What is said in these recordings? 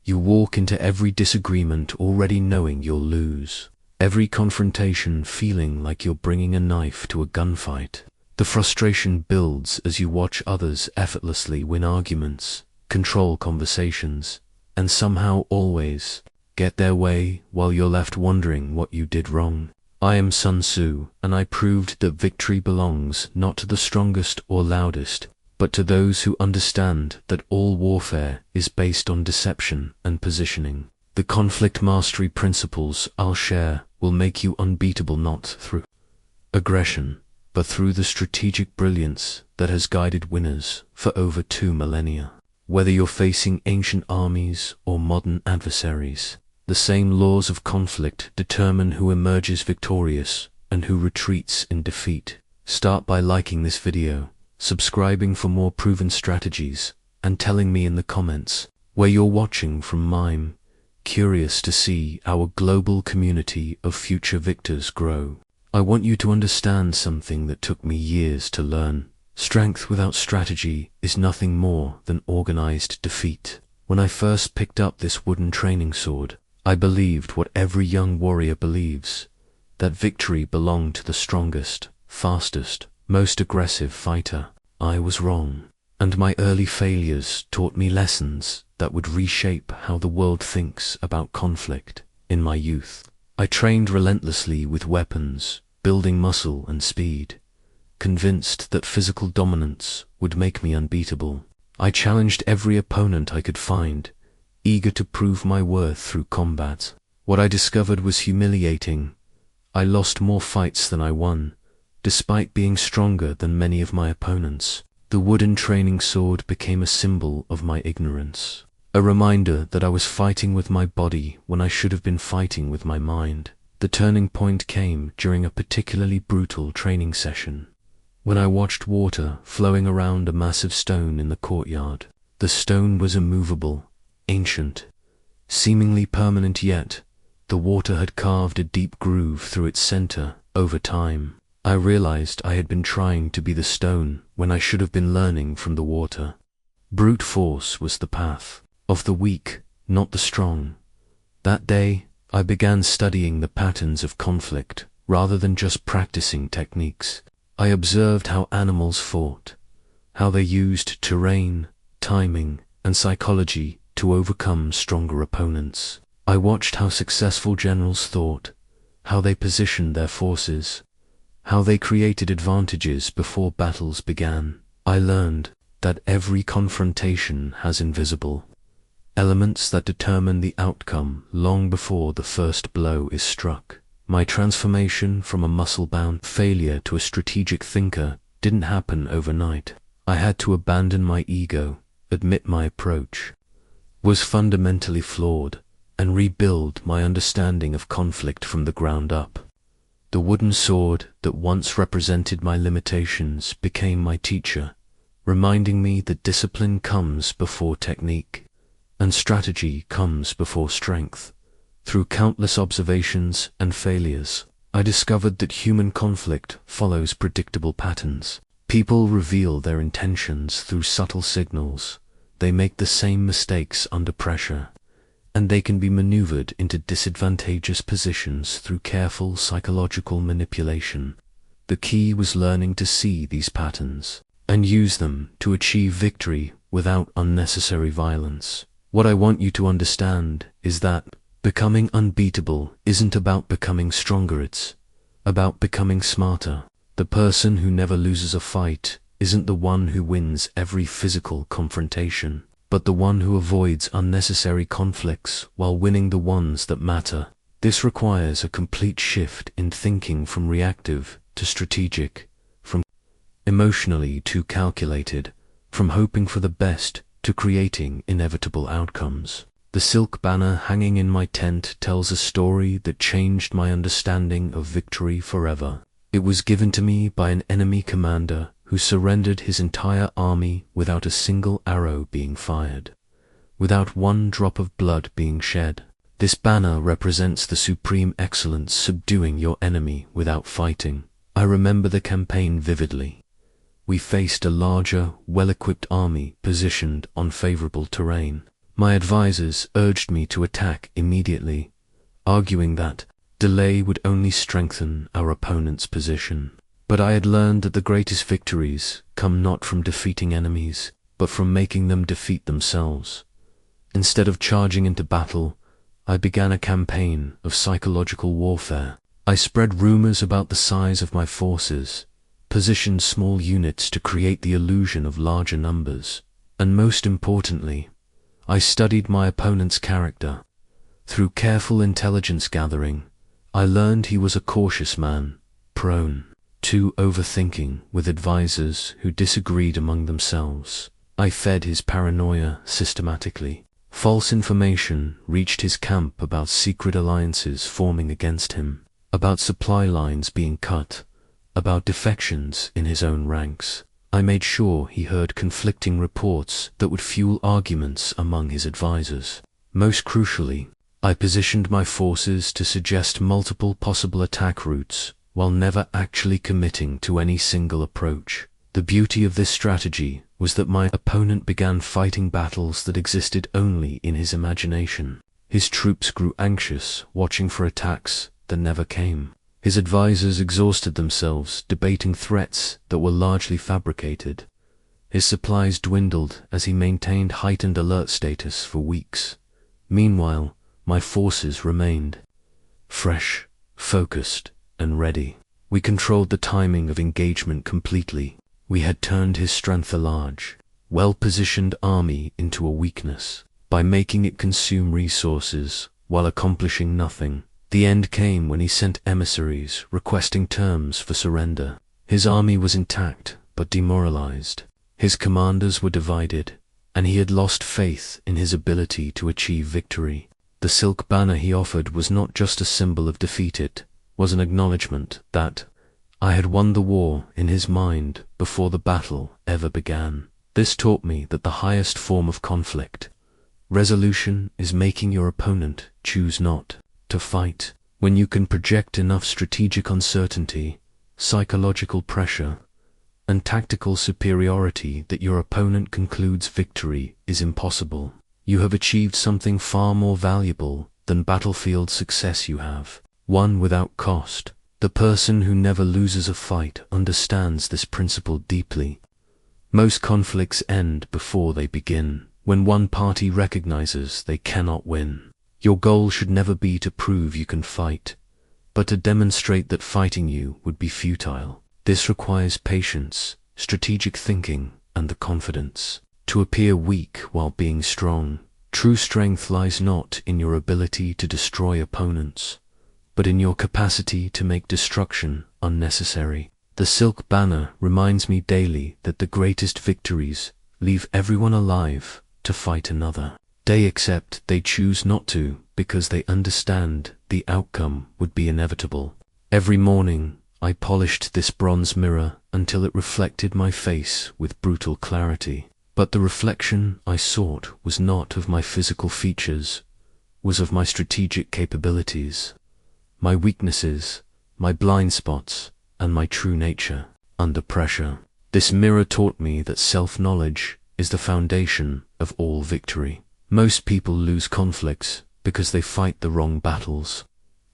You walk into every disagreement already knowing you'll lose. Every confrontation feeling like you're bringing a knife to a gunfight. The frustration builds as you watch others effortlessly win arguments, control conversations, and somehow always get their way while you're left wondering what you did wrong. I am Sun Tzu, and I proved that victory belongs not to the strongest or loudest, but to those who understand that all warfare is based on deception and positioning. The conflict mastery principles I'll share will make you unbeatable not through aggression, but through the strategic brilliance that has guided winners for over 2 millennia. Whether you're facing ancient armies or modern adversaries, the same laws of conflict determine who emerges victorious and who retreats in defeat. Start by liking this video, subscribing for more proven strategies, and telling me in the comments where you're watching from. I'm curious to see our global community of future victors grow. I want you to understand something that took me years to learn. Strength without strategy is nothing more than organized defeat. When I first picked up this wooden training sword, I believed what every young warrior believes, that victory belonged to the strongest, fastest, most aggressive fighter. I was wrong, and my early failures taught me lessons that would reshape how the world thinks about conflict. In my youth, I trained relentlessly with weapons, building muscle and speed, convinced that physical dominance would make me unbeatable. I challenged every opponent I could find, eager to prove my worth through combat. What I discovered was humiliating. I lost more fights than I won, despite being stronger than many of my opponents. The wooden training sword became a symbol of my ignorance, a reminder that I was fighting with my body when I should have been fighting with my mind. The turning point came during a particularly brutal training session, when I watched water flowing around a massive stone in the courtyard. The stone was immovable, ancient, seemingly permanent, yet the water had carved a deep groove through its center. Over time, I realized I had been trying to be the stone when I should have been learning from the water. Brute force was the path of the weak, not the strong. That day, I began studying the patterns of conflict rather than just practicing techniques. I observed how animals fought, how they used terrain, timing, and psychology to overcome stronger opponents. I watched how successful generals thought, how they positioned their forces, how they created advantages before battles began. I learned that every confrontation has invisible elements that determine the outcome long before the first blow is struck. My transformation from a muscle-bound failure to a strategic thinker didn't happen overnight. I had to abandon my ego, admit my approach was fundamentally flawed, and rebuild my understanding of conflict from the ground up. The wooden sword that once represented my limitations became my teacher, reminding me that discipline comes before technique, and strategy comes before strength. Through countless observations and failures, I discovered that human conflict follows predictable patterns. People reveal their intentions through subtle signals. They make the same mistakes under pressure, and they can be maneuvered into disadvantageous positions through careful psychological manipulation. The key was learning to see these patterns and use them to achieve victory without unnecessary violence. What I want you to understand is that becoming unbeatable isn't about becoming stronger, it's about becoming smarter. The person who never loses a fight isn't the one who wins every physical confrontation, but the one who avoids unnecessary conflicts while winning the ones that matter. This requires a complete shift in thinking from reactive to strategic, from emotionally to calculated, from hoping for the best to creating inevitable outcomes. The silk banner hanging in my tent tells a story that changed my understanding of victory forever. It was given to me by an enemy commander who surrendered his entire army without a single arrow being fired, without one drop of blood being shed. This banner represents the supreme excellence, subduing your enemy without fighting. I remember the campaign vividly. We faced a larger, well-equipped army positioned on favorable terrain. My advisors urged me to attack immediately, arguing that delay would only strengthen our opponent's position. But I had learned that the greatest victories come not from defeating enemies, but from making them defeat themselves. Instead of charging into battle, I began a campaign of psychological warfare. I spread rumors about the size of my forces, positioned small units to create the illusion of larger numbers, and most importantly, I studied my opponent's character. Through careful intelligence gathering, I learned he was a cautious man, prone to overthinking, with advisors who disagreed among themselves. I fed his paranoia systematically. False information reached his camp about secret alliances forming against him, about supply lines being cut, about defections in his own ranks. I made sure he heard conflicting reports that would fuel arguments among his advisors. Most crucially, I positioned my forces to suggest multiple possible attack routes while never actually committing to any single approach. The beauty of this strategy was that my opponent began fighting battles that existed only in his imagination. His troops grew anxious, watching for attacks that never came. His advisors exhausted themselves debating threats that were largely fabricated. His supplies dwindled as he maintained heightened alert status for weeks. Meanwhile, my forces remained fresh, focused, and ready. We controlled the timing of engagement completely. We had turned his strength a large, well-positioned army into a weakness. By making it consume resources while accomplishing nothing, the end came when he sent emissaries requesting terms for surrender. His army was intact but demoralized. His commanders were divided, and he had lost faith in his ability to achieve victory. The silk banner he offered was not just a symbol of defeat, it was an acknowledgement that I had won the war in his mind before the battle ever began. This taught me that the highest form of conflict resolution is making your opponent choose not to fight. When you can project enough strategic uncertainty, psychological pressure, and tactical superiority that your opponent concludes victory is impossible, you have achieved something far more valuable than battlefield success. You have won without cost. The person who never loses a fight understands this principle deeply. Most conflicts end before they begin, when one party recognizes they cannot win. Your goal should never be to prove you can fight, but to demonstrate that fighting you would be futile. This requires patience, strategic thinking, and the confidence to appear weak while being strong. True strength lies not in your ability to destroy opponents, but in your capacity to make destruction unnecessary. The silk banner reminds me daily that the greatest victories leave everyone alive to fight another. They accept they choose not to because they understand the outcome would be inevitable. Every morning, I polished this bronze mirror until it reflected my face with brutal clarity. But the reflection I sought was not of my physical features, was of my strategic capabilities, my weaknesses, my blind spots, and my true nature under pressure. This mirror taught me that self-knowledge is the foundation of all victory. Most people lose conflicts because they fight the wrong battles.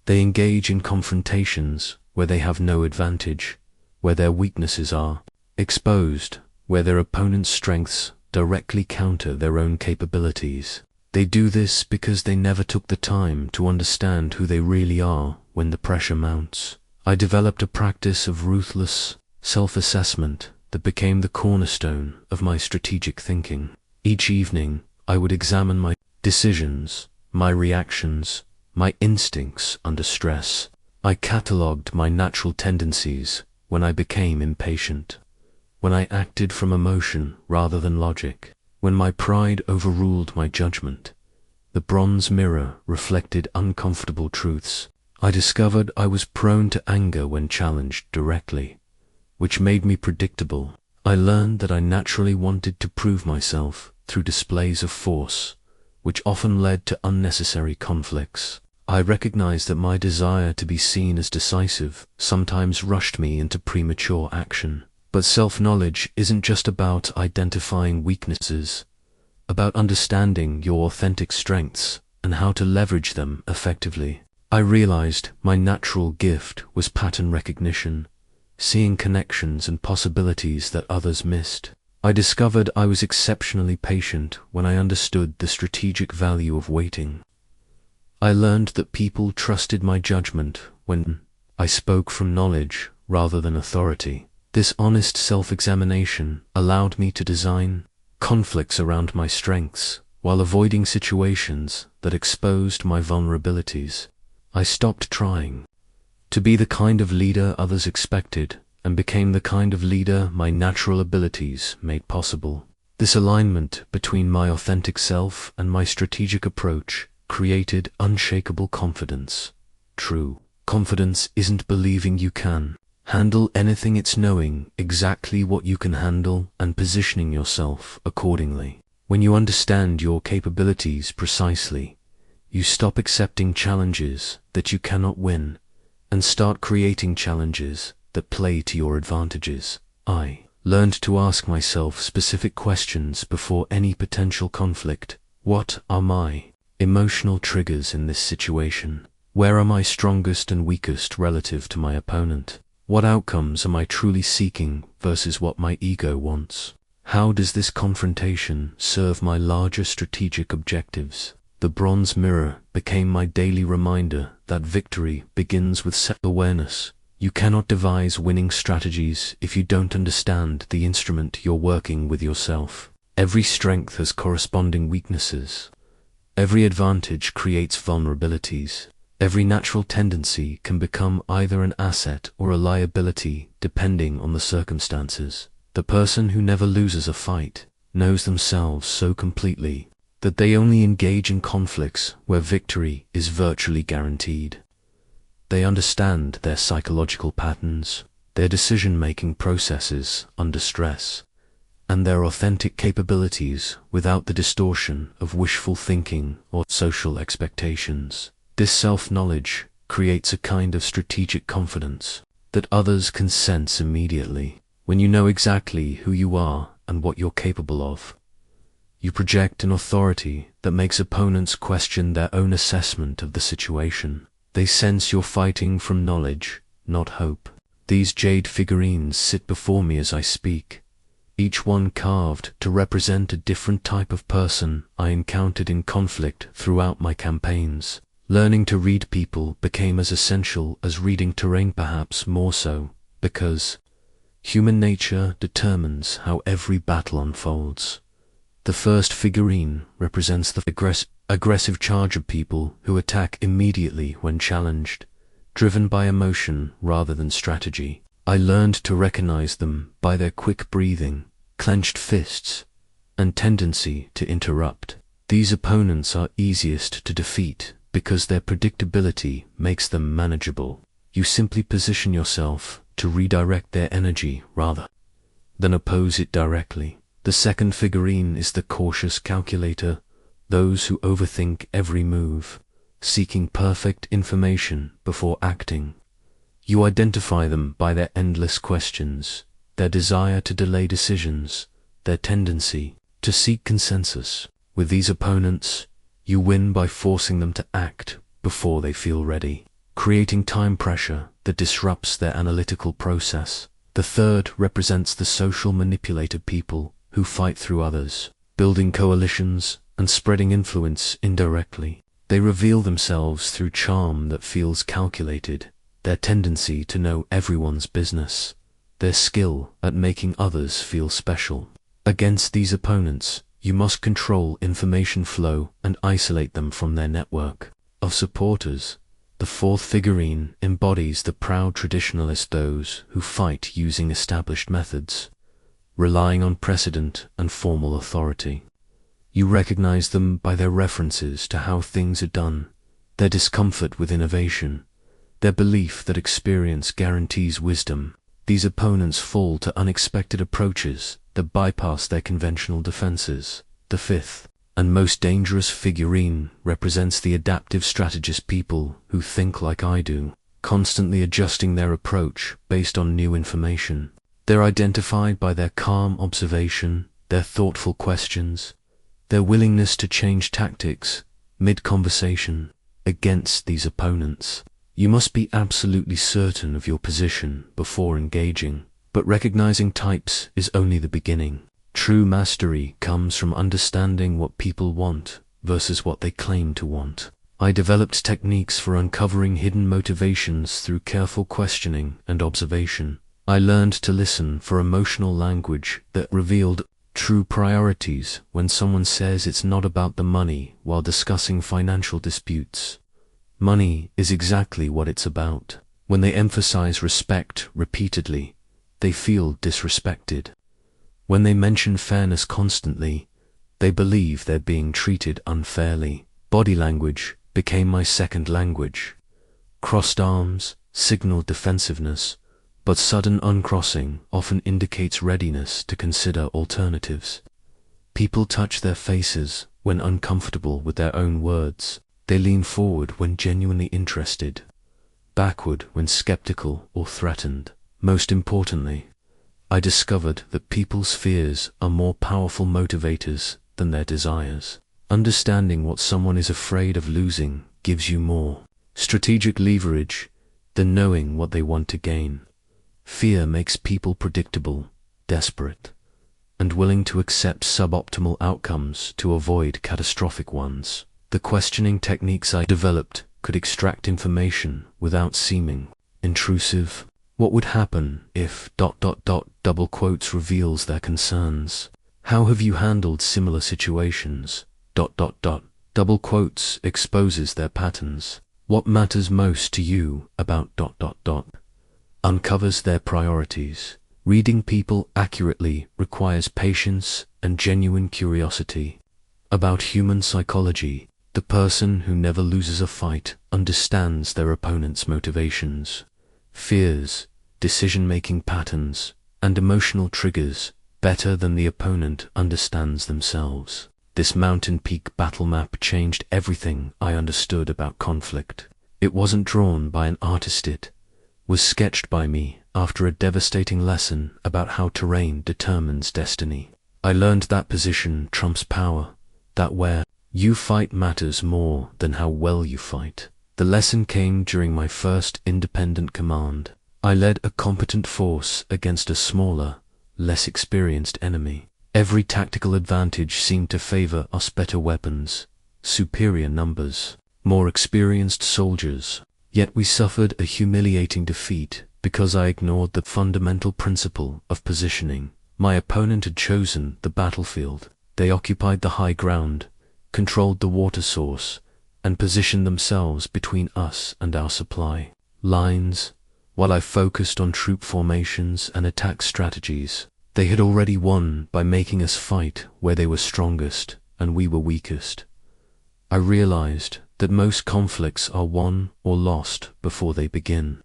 They engage in confrontations where they have no advantage, where their weaknesses are exposed, where their opponent's strengths directly counter their own capabilities. They do this because they never took the time to understand who they really are when the pressure mounts. I developed a practice of ruthless self-assessment that became the cornerstone of my strategic thinking. Each evening, I would examine my decisions, my reactions, my instincts under stress. I catalogued my natural tendencies when I became impatient, when I acted from emotion rather than logic, when my pride overruled my judgment. The bronze mirror reflected uncomfortable truths. I discovered I was prone to anger when challenged directly, which made me predictable. I learned that I naturally wanted to prove myself through displays of force, which often led to unnecessary conflicts. I recognized that my desire to be seen as decisive sometimes rushed me into premature action. But self-knowledge isn't just about identifying weaknesses. about understanding your authentic strengths and how to leverage them effectively. I realized my natural gift was pattern recognition, seeing connections and possibilities that others missed. I discovered I was exceptionally patient when I understood the strategic value of waiting. I learned that people trusted my judgment when I spoke from knowledge rather than authority. This honest self-examination allowed me to design conflicts around my strengths while avoiding situations that exposed my vulnerabilities. I stopped trying to be the kind of leader others expected and became the kind of leader my natural abilities made possible. This alignment between my authentic self and my strategic approach created unshakable confidence. True confidence isn't believing you can handle anything, it's knowing exactly what you can handle and positioning yourself accordingly. When you understand your capabilities precisely, you stop accepting challenges that you cannot win and start creating challenges that play to your advantages. I learned to ask myself specific questions before any potential conflict. What are my emotional triggers in this situation? Where are my strongest and weakest relative to my opponent? What outcomes am I truly seeking versus what my ego wants? How does this confrontation serve my larger strategic objectives? The bronze mirror became my daily reminder that victory begins with self-awareness. You cannot devise winning strategies if you don't understand the instrument you're working with yourself. Every strength has corresponding weaknesses. Every advantage creates vulnerabilities. Every natural tendency can become either an asset or a liability depending on the circumstances. The person who never loses a fight knows themselves so completely that they only engage in conflicts where victory is virtually guaranteed. They understand their psychological patterns, their decision-making processes under stress, and their authentic capabilities without the distortion of wishful thinking or social expectations. This self-knowledge creates a kind of strategic confidence that others can sense immediately. When you know exactly who you are and what you're capable of, you project an authority that makes opponents question their own assessment of the situation. They sense you're fighting from knowledge, not hope. These jade figurines sit before me as I speak, each one carved to represent a different type of person I encountered in conflict throughout my campaigns. Learning to read people became as essential as reading terrain, perhaps more so, because human nature determines how every battle unfolds. The first figurine represents the aggressive charge of people who attack immediately when challenged, driven by emotion rather than strategy. I learned to recognize them by their quick breathing, clenched fists, and tendency to interrupt. These opponents are easiest to defeat because their predictability makes them manageable. You simply position yourself to redirect their energy rather than oppose it directly. The second figurine is the cautious calculator, those who overthink every move, seeking perfect information before acting. You identify them by their endless questions, their desire to delay decisions, their tendency to seek consensus. With these opponents, you win by forcing them to act before they feel ready, creating time pressure that disrupts their analytical process. The third represents the social manipulator, people who fight through others, building coalitions and spreading influence indirectly. They reveal themselves through charm that feels calculated, their tendency to know everyone's business, their skill at making others feel special. Against these opponents, you must control information flow and isolate them from their network of supporters. The fourth figurine embodies the proud traditionalist, those who fight using established methods, relying on precedent and formal authority. You recognize them by their references to how things are done, their discomfort with innovation, their belief that experience guarantees wisdom. These opponents fall to unexpected approaches that bypass their conventional defenses. The fifth and most dangerous figurine represents the adaptive strategist, people who think like I do, constantly adjusting their approach based on new information. They're identified by their calm observation, their thoughtful questions, their willingness to change tactics mid-conversation against these opponents. You must be absolutely certain of your position before engaging, but recognizing types is only the beginning. True mastery comes from understanding what people want versus what they claim to want. I developed techniques for uncovering hidden motivations through careful questioning and observation. I learned to listen for emotional language that revealed true priorities when someone says it's not about the money while discussing financial disputes. Money is exactly what it's about. When they emphasize respect repeatedly, they feel disrespected. When they mention fairness constantly, they believe they're being treated unfairly. Body language became my second language. Crossed arms signal defensiveness, but sudden uncrossing often indicates readiness to consider alternatives. People touch their faces when uncomfortable with their own words. They lean forward when genuinely interested, backward when skeptical or threatened. Most importantly, I discovered that people's fears are more powerful motivators than their desires. Understanding what someone is afraid of losing gives you more strategic leverage than knowing what they want to gain. Fear makes people predictable, desperate, and willing to accept suboptimal outcomes to avoid catastrophic ones. The questioning techniques I developed could extract information without seeming intrusive. What would happen if ... double quotes reveals their concerns? How have you handled similar situations? ... double quotes exposes their patterns. What matters most to you about ... uncovers their priorities. Reading people accurately requires patience and genuine curiosity. About human psychology, the person who never loses a fight understands their opponent's motivations, fears, decision-making patterns, and emotional triggers better than the opponent understands themselves. This mountain peak battle map changed everything I understood about conflict. It wasn't drawn by an artist, it was sketched by me after a devastating lesson about how terrain determines destiny. I learned that position trumps power, that where you fight matters more than how well you fight. The lesson came during my first independent command. I led a competent force against a smaller, less experienced enemy. Every tactical advantage seemed to favor us: better weapons, superior numbers, more experienced soldiers. Yet we suffered a humiliating defeat because I ignored the fundamental principle of positioning. My opponent had chosen the battlefield. They occupied the high ground, controlled the water source, and positioned themselves between us and our supply lines, while I focused on troop formations and attack strategies. They had already won by making us fight where they were strongest and we were weakest. I realized that most conflicts are won or lost before they begin,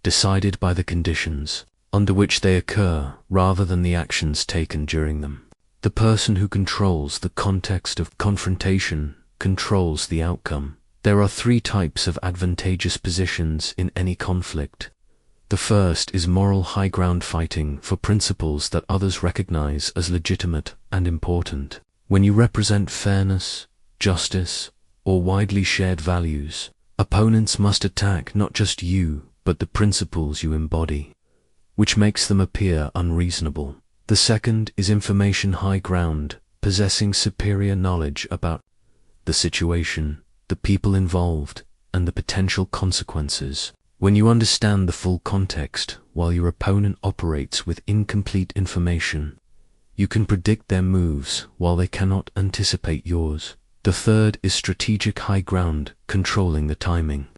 decided by the conditions under which they occur rather than the actions taken during them. The person who controls the context of confrontation controls the outcome. There are three types of advantageous positions in any conflict. The first is moral high ground fighting for principles that others recognize as legitimate and important. When you represent fairness, justice, or widely shared values, opponents must attack not just you, but the principles you embody, which makes them appear unreasonable. The second is information high ground, possessing superior knowledge about the situation, the people involved, and the potential consequences. When you understand the full context while your opponent operates with incomplete information, you can predict their moves while they cannot anticipate yours. The third is strategic high ground, controlling the timing,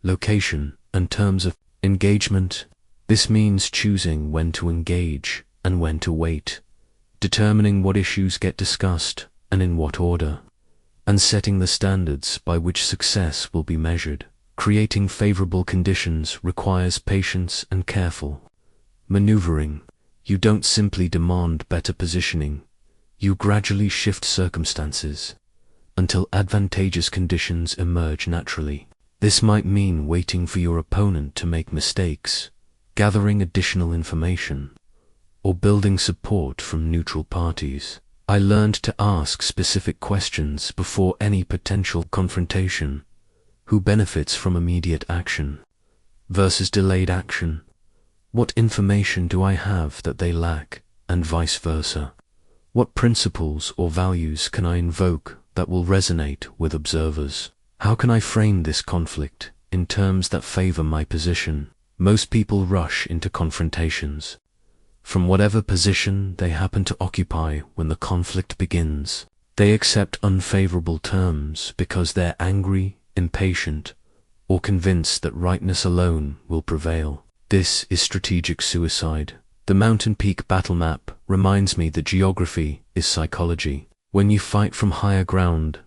location, and terms of engagement. This means choosing when to engage and when to wait, determining what issues get discussed and in what order, and setting the standards by which success will be measured. Creating favorable conditions requires patience and careful maneuvering. You don't simply demand better positioning, you gradually shift circumstances until advantageous conditions emerge naturally. This might mean waiting for your opponent to make mistakes, gathering additional information, or building support from neutral parties. I learned to ask specific questions before any potential confrontation. Who benefits from immediate action versus delayed action? What information do I have that they lack, and vice versa? What principles or values can I invoke that will resonate with observers? How can I frame this conflict in terms that favor my position? Most people rush into confrontations, from whatever position they happen to occupy when the conflict begins. They accept unfavorable terms because they're angry, impatient, or convinced that rightness alone will prevail. This is strategic suicide. The mountain peak battle map reminds me that geography is psychology. When you fight from higher ground,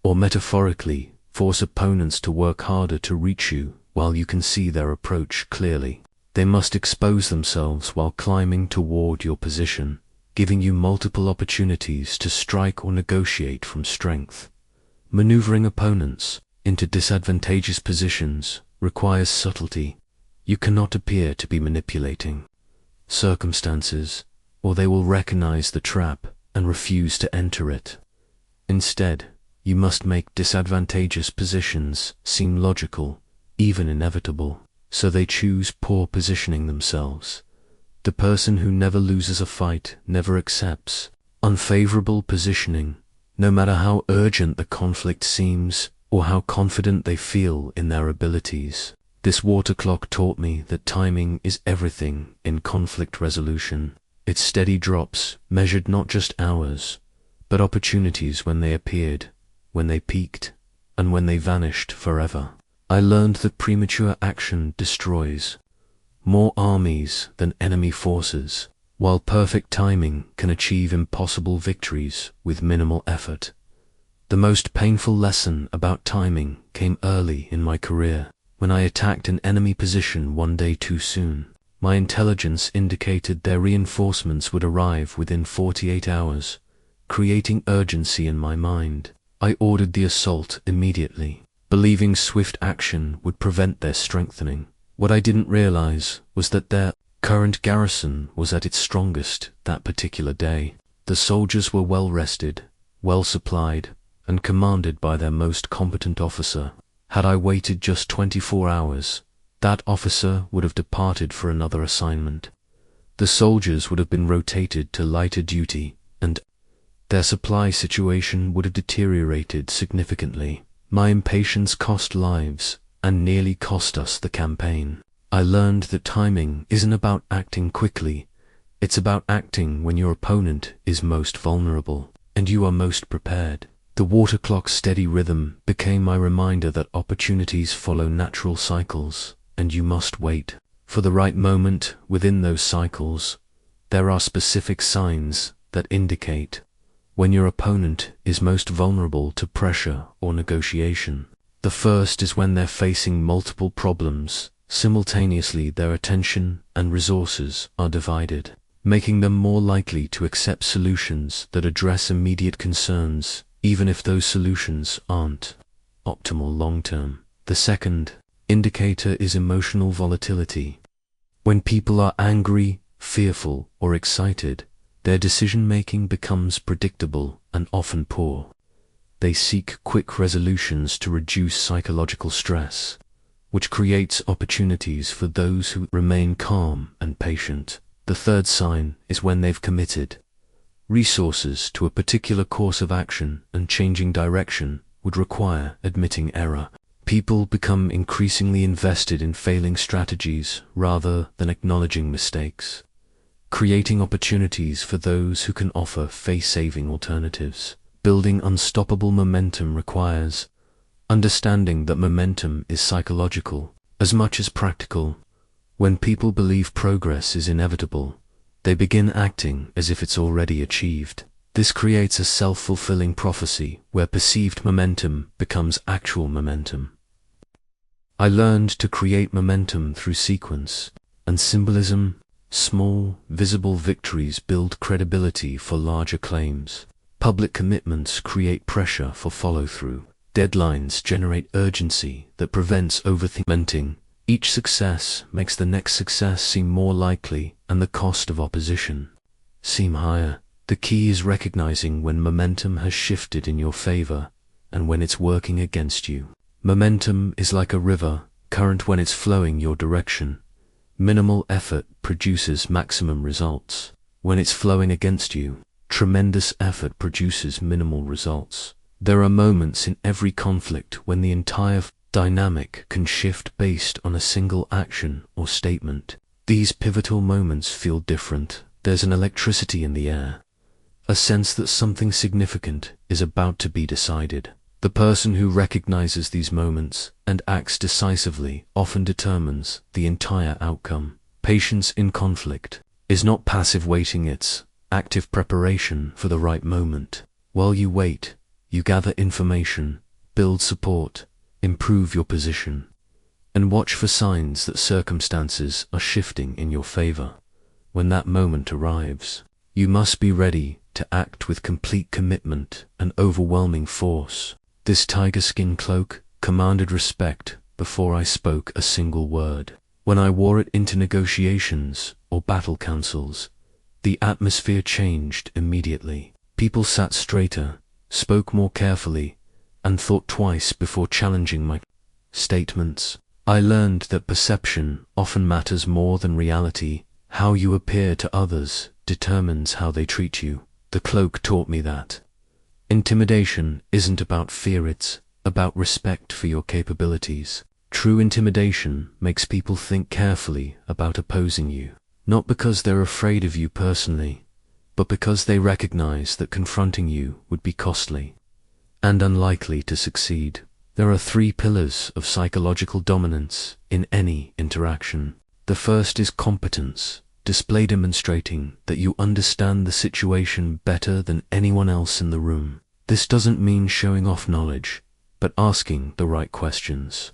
or metaphorically, force opponents to work harder to reach you while you can see their approach clearly. They must expose themselves while climbing toward your position, giving you multiple opportunities to strike or negotiate from strength. Maneuvering opponents into disadvantageous positions requires subtlety. You cannot appear to be manipulating circumstances, or they will recognize the trap and refuse to enter it. Instead, you must make disadvantageous positions seem logical, even inevitable, so they choose poor positioning themselves. The person who never loses a fight never accepts unfavorable positioning, no matter how urgent the conflict seems or how confident they feel in their abilities. This water clock taught me that timing is everything in conflict resolution. Its steady drops measured not just hours, but opportunities when they appeared, when they peaked, and when they vanished forever. I learned that premature action destroys more armies than enemy forces, while perfect timing can achieve impossible victories with minimal effort. The most painful lesson about timing came early in my career. When I attacked an enemy position one day too soon, my intelligence indicated their reinforcements would arrive within 48 hours, creating urgency in my mind. I ordered the assault immediately, believing swift action would prevent their strengthening. What I didn't realize was that their current garrison was at its strongest that particular day. The soldiers were well rested, well supplied, and commanded by their most competent officer. Had I waited just 24 hours, that officer would have departed for another assignment. The soldiers would have been rotated to lighter duty, and their supply situation would have deteriorated significantly. My impatience cost lives and nearly cost us the campaign. I learned that timing isn't about acting quickly, it's about acting when your opponent is most vulnerable and you are most prepared. The water clock's steady rhythm became my reminder that opportunities follow natural cycles, and you must wait for the right moment within those cycles. There are specific signs that indicate when your opponent is most vulnerable to pressure or negotiation. The first is when they're facing multiple problems. Simultaneously, their attention and resources are divided, making them more likely to accept solutions that address immediate concerns, even if those solutions aren't optimal long-term. The second indicator is emotional volatility. When people are angry, fearful, or excited, their decision-making becomes predictable and often poor. They seek quick resolutions to reduce psychological stress, which creates opportunities for those who remain calm and patient. The third sign is when they've committed resources to a particular course of action, and changing direction would require admitting error. People become increasingly invested in failing strategies rather than acknowledging mistakes, creating opportunities for those who can offer face-saving alternatives. Building unstoppable momentum requires understanding that momentum is psychological as much as practical. When people believe progress is inevitable, they begin acting as if it's already achieved. This creates a self-fulfilling prophecy where perceived momentum becomes actual momentum. I learned to create momentum through sequence and symbolism. Small, visible victories build credibility for larger claims. Public commitments create pressure for follow-through. Deadlines generate urgency that prevents overthinking. Each success makes the next success seem more likely and the cost of opposition seem higher. The key is recognizing when momentum has shifted in your favor and when it's working against you. Momentum is like a river current when it's flowing your direction. Minimal effort produces maximum results. When it's flowing against you, tremendous effort produces minimal results. There are moments in every conflict when the entire dynamic can shift based on a single action or statement. These pivotal moments feel different. There's an electricity in the air, a sense that something significant is about to be decided. The person who recognizes these moments and acts decisively often determines the entire outcome. Patience in conflict is not passive waiting, it's active preparation for the right moment. While you wait, you gather information, build support, improve your position, and watch for signs that circumstances are shifting in your favor. When that moment arrives, you must be ready to act with complete commitment and overwhelming force. This tiger skin cloak commanded respect before I spoke a single word. When I wore it into negotiations or battle councils, the atmosphere changed immediately. People sat straighter, spoke more carefully, and thought twice before challenging my statements. I learned that perception often matters more than reality. How you appear to others determines how they treat you. The cloak taught me that intimidation isn't about fear, it's about respect for your capabilities. True intimidation makes people think carefully about opposing you, not because they're afraid of you personally, but because they recognize that confronting you would be costly and unlikely to succeed. There are 3 pillars of psychological dominance in any interaction. The first is competence. Display demonstrating that you understand the situation better than anyone else in the room. This doesn't mean showing off knowledge, but asking the right questions,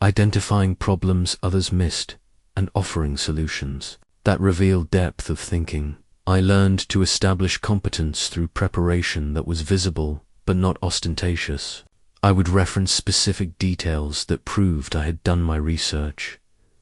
identifying problems others missed, and offering solutions that reveal depth of thinking. I learned to establish competence through preparation that was visible but not ostentatious. I would reference specific details that proved I had done my research,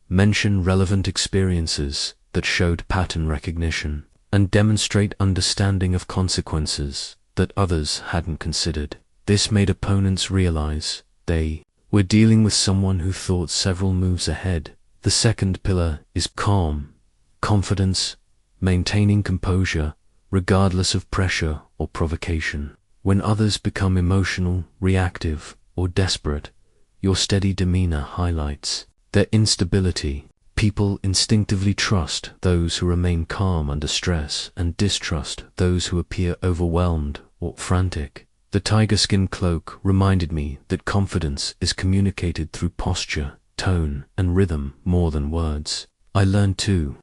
mention relevant experiences that showed pattern recognition, and demonstrate understanding of consequences that others hadn't considered. This made opponents realize they were dealing with someone who thought several moves ahead. The second pillar is calm, confidence, maintaining composure regardless of pressure or provocation. When others become emotional, reactive, or desperate, your steady demeanor highlights their instability. People instinctively trust those who remain calm under stress and distrust those who appear overwhelmed or frantic. The tiger skin cloak reminded me that confidence is communicated through posture, tone, and rhythm more than words. I learned to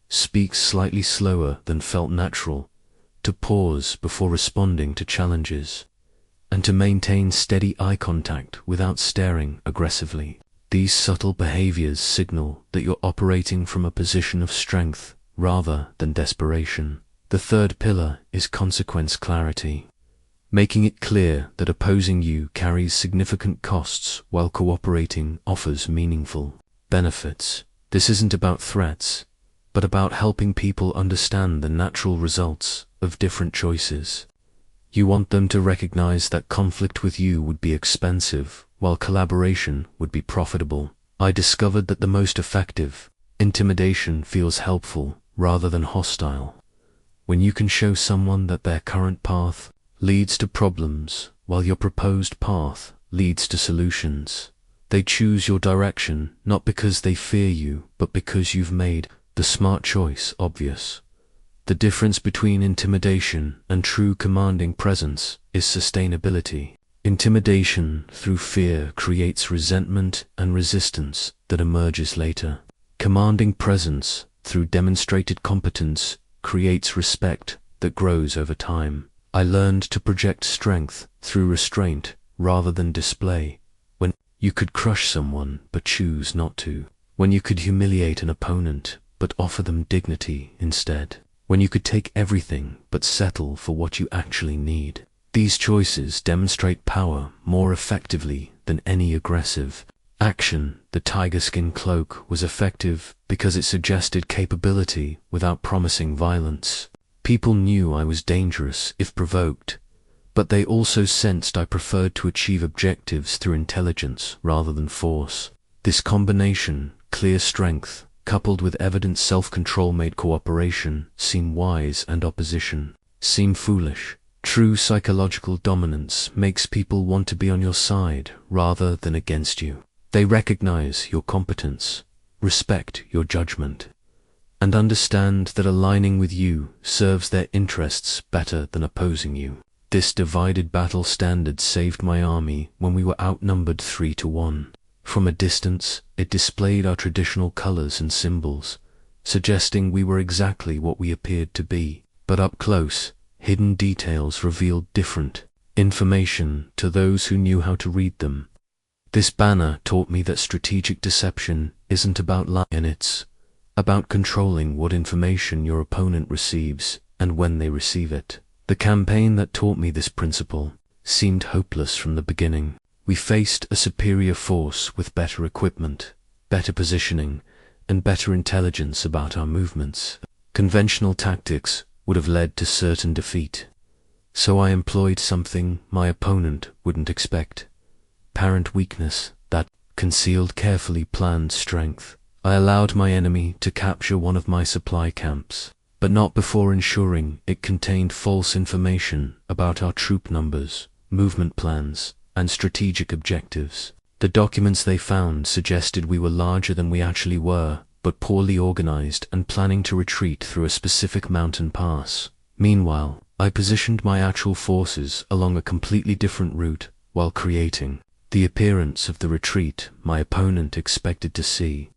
speak slightly slower than felt natural, to pause before responding to challenges, and to maintain steady eye contact without staring aggressively. These subtle behaviors signal that you're operating from a position of strength rather than desperation. The third pillar is consequence clarity, making it clear that opposing you carries significant costs while cooperating offers meaningful benefits. This isn't about threats, but about helping people understand the natural results of different choices. You want them to recognize that conflict with you would be expensive, while collaboration would be profitable. I discovered that the most effective intimidation feels helpful rather than hostile. When you can show someone that their current path leads to problems, while your proposed path leads to solutions, they choose your direction not because they fear you, but because you've made the smart choice obvious. The difference between intimidation and true commanding presence is sustainability. Intimidation through fear creates resentment and resistance that emerges later. Commanding presence through demonstrated competence creates respect that grows over time. I learned to project strength through restraint rather than display. When you could crush someone but choose not to. When you could humiliate an opponent but offer them dignity instead. When you could take everything but settle for what you actually need. These choices demonstrate power more effectively than any aggressive action. The tiger skin cloak was effective because it suggested capability without promising violence. People knew I was dangerous if provoked, but they also sensed I preferred to achieve objectives through intelligence rather than force. This combination, clear strength, coupled with evident self-control, made cooperation seem wise and opposition seem foolish. True psychological dominance makes people want to be on your side rather than against you. They recognize your competence, respect your judgment, and understand that aligning with you serves their interests better than opposing you. This divided battle standard saved my army when we were outnumbered 3-1. From a distance, it displayed our traditional colors and symbols, suggesting we were exactly what we appeared to be. But up close, hidden details revealed different information to those who knew how to read them. This banner taught me that strategic deception isn't about lying, it's about controlling what information your opponent receives and when they receive it. The campaign that taught me this principle seemed hopeless from the beginning. We faced a superior force with better equipment, better positioning, and better intelligence about our movements. Conventional tactics would have led to certain defeat, so I employed something my opponent wouldn't expect: apparent weakness that concealed carefully planned strength. I allowed my enemy to capture one of my supply camps, but not before ensuring it contained false information about our troop numbers, movement plans, and strategic objectives. The documents they found suggested we were larger than we actually were, but poorly organized and planning to retreat through a specific mountain pass. Meanwhile, I positioned my actual forces along a completely different route while creating the appearance of the retreat my opponent expected to see.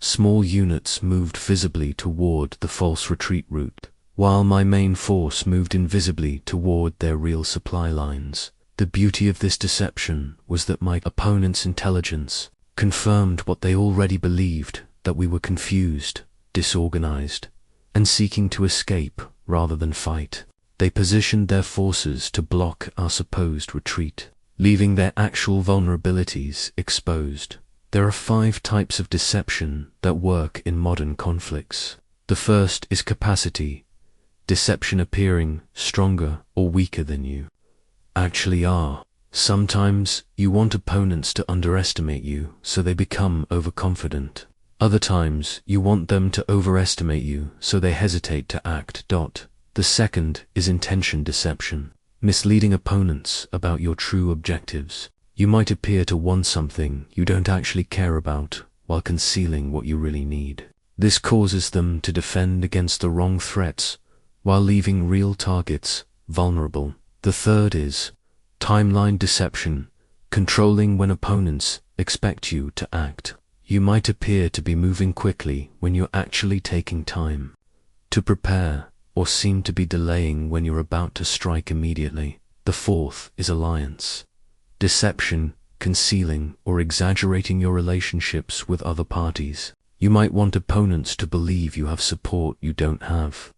Small units moved visibly toward the false retreat route, while my main force moved invisibly toward their real supply lines. The beauty of this deception was that my opponent's intelligence confirmed what they already believed, that we were confused, disorganized, and seeking to escape rather than fight. They positioned their forces to block our supposed retreat, leaving their actual vulnerabilities exposed. There are 5 types of deception that work in modern conflicts. The first is capacity, deception appearing stronger or weaker than you actually are. Sometimes you want opponents to underestimate you so they become overconfident. Other times you want them to overestimate you so they hesitate to act. The second is intention deception, misleading opponents about your true objectives. You might appear to want something you don't actually care about while concealing what you really need. This causes them to defend against the wrong threats while leaving real targets vulnerable. The third is timeline deception, controlling when opponents expect you to act. You might appear to be moving quickly when you're actually taking time to prepare, or seem to be delaying when you're about to strike immediately. The fourth is alliance deception, concealing or exaggerating your relationships with other parties. You might want opponents to believe you have support you don't have,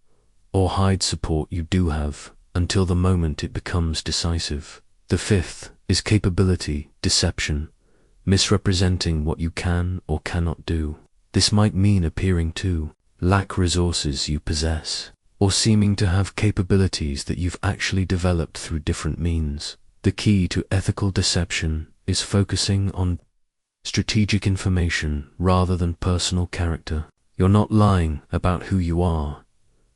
or hide support you do have, until the moment it becomes decisive. The fifth is capability deception, misrepresenting what you can or cannot do. This might mean appearing to lack resources you possess, or seeming to have capabilities that you've actually developed through different means. The key to ethical deception is focusing on strategic information rather than personal character. You're not lying about who you are.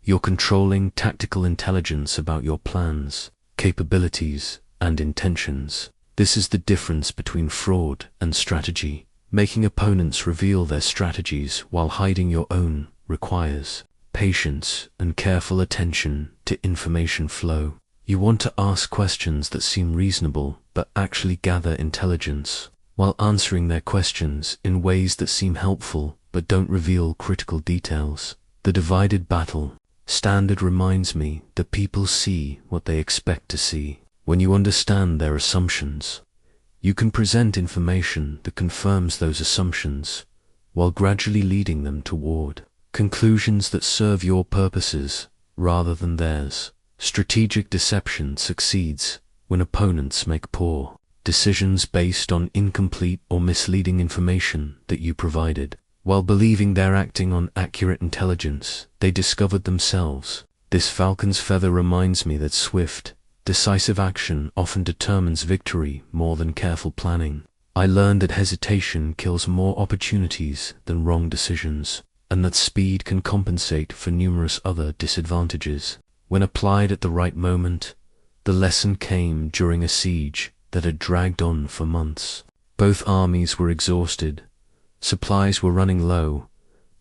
You're controlling tactical intelligence about your plans, capabilities, and intentions. This is the difference between fraud and strategy. Making opponents reveal their strategies while hiding your own requires patience and careful attention to information flow. You want to ask questions that seem reasonable but actually gather intelligence, while answering their questions in ways that seem helpful but don't reveal critical details. The divided battle standard reminds me that people see what they expect to see. When you understand their assumptions, you can present information that confirms those assumptions, while gradually leading them toward conclusions that serve your purposes rather than theirs. Strategic deception succeeds when opponents make poor decisions based on incomplete or misleading information that you provided. While believing they're acting on accurate intelligence they discovered themselves, This falcon's feather reminds me that swift, decisive action often determines victory more than careful planning. I learned that hesitation kills more opportunities than wrong decisions, and that speed can compensate for numerous other disadvantages. When applied at the right moment, the lesson came during a siege that had dragged on for months. Both armies were exhausted, supplies were running low,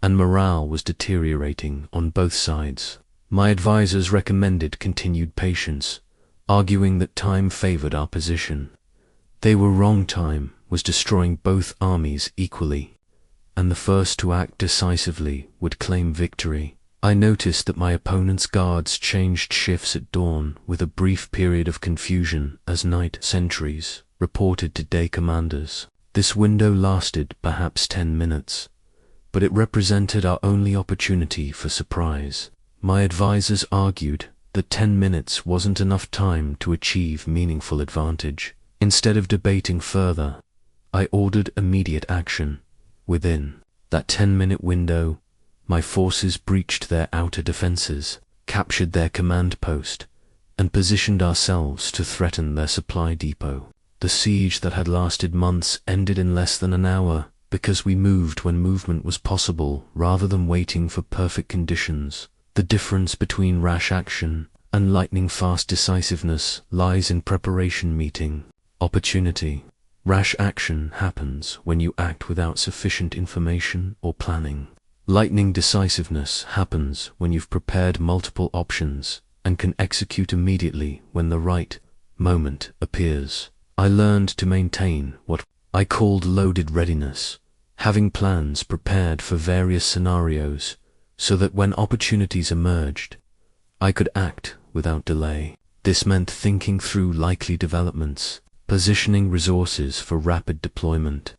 and morale was deteriorating on both sides. My advisors recommended continued patience, arguing that time favored our position. They were wrong. Time was destroying both armies equally, and the first to act decisively would claim victory. I noticed that my opponent's guards changed shifts at dawn, with a brief period of confusion as night sentries reported to day commanders. This window lasted perhaps 10 minutes, but it represented our only opportunity for surprise. My advisors argued that 10 minutes wasn't enough time to achieve meaningful advantage. Instead of debating further, I ordered immediate action. Within that 10-minute window, my forces breached their outer defenses, captured their command post, and positioned ourselves to threaten their supply depot. The siege that had lasted months ended in less than an hour, because we moved when movement was possible rather than waiting for perfect conditions. The difference between rash action and lightning-fast decisiveness lies in preparation meeting opportunity. Rash action happens when you act without sufficient information or planning. Lightning decisiveness happens when you've prepared multiple options and can execute immediately when the right moment appears. I learned to maintain what I called loaded readiness, having plans prepared for various scenarios so that when opportunities emerged, I could act without delay. This meant thinking through likely developments, positioning resources for rapid deployment,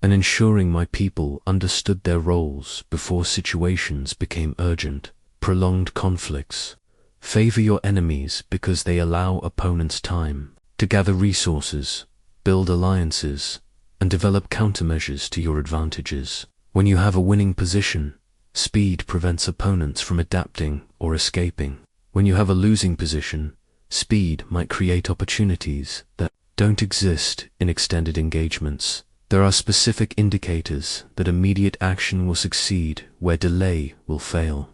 and ensuring my people understood their roles before situations became urgent. Prolonged conflicts favor your enemies because they allow opponents time to gather resources, build alliances, and develop countermeasures to your advantages. When you have a winning position, speed prevents opponents from adapting or escaping. When you have a losing position, speed might create opportunities that don't exist in extended engagements. There are specific indicators that immediate action will succeed where delay will fail.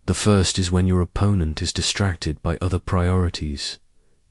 The first is when your opponent is distracted by other priorities.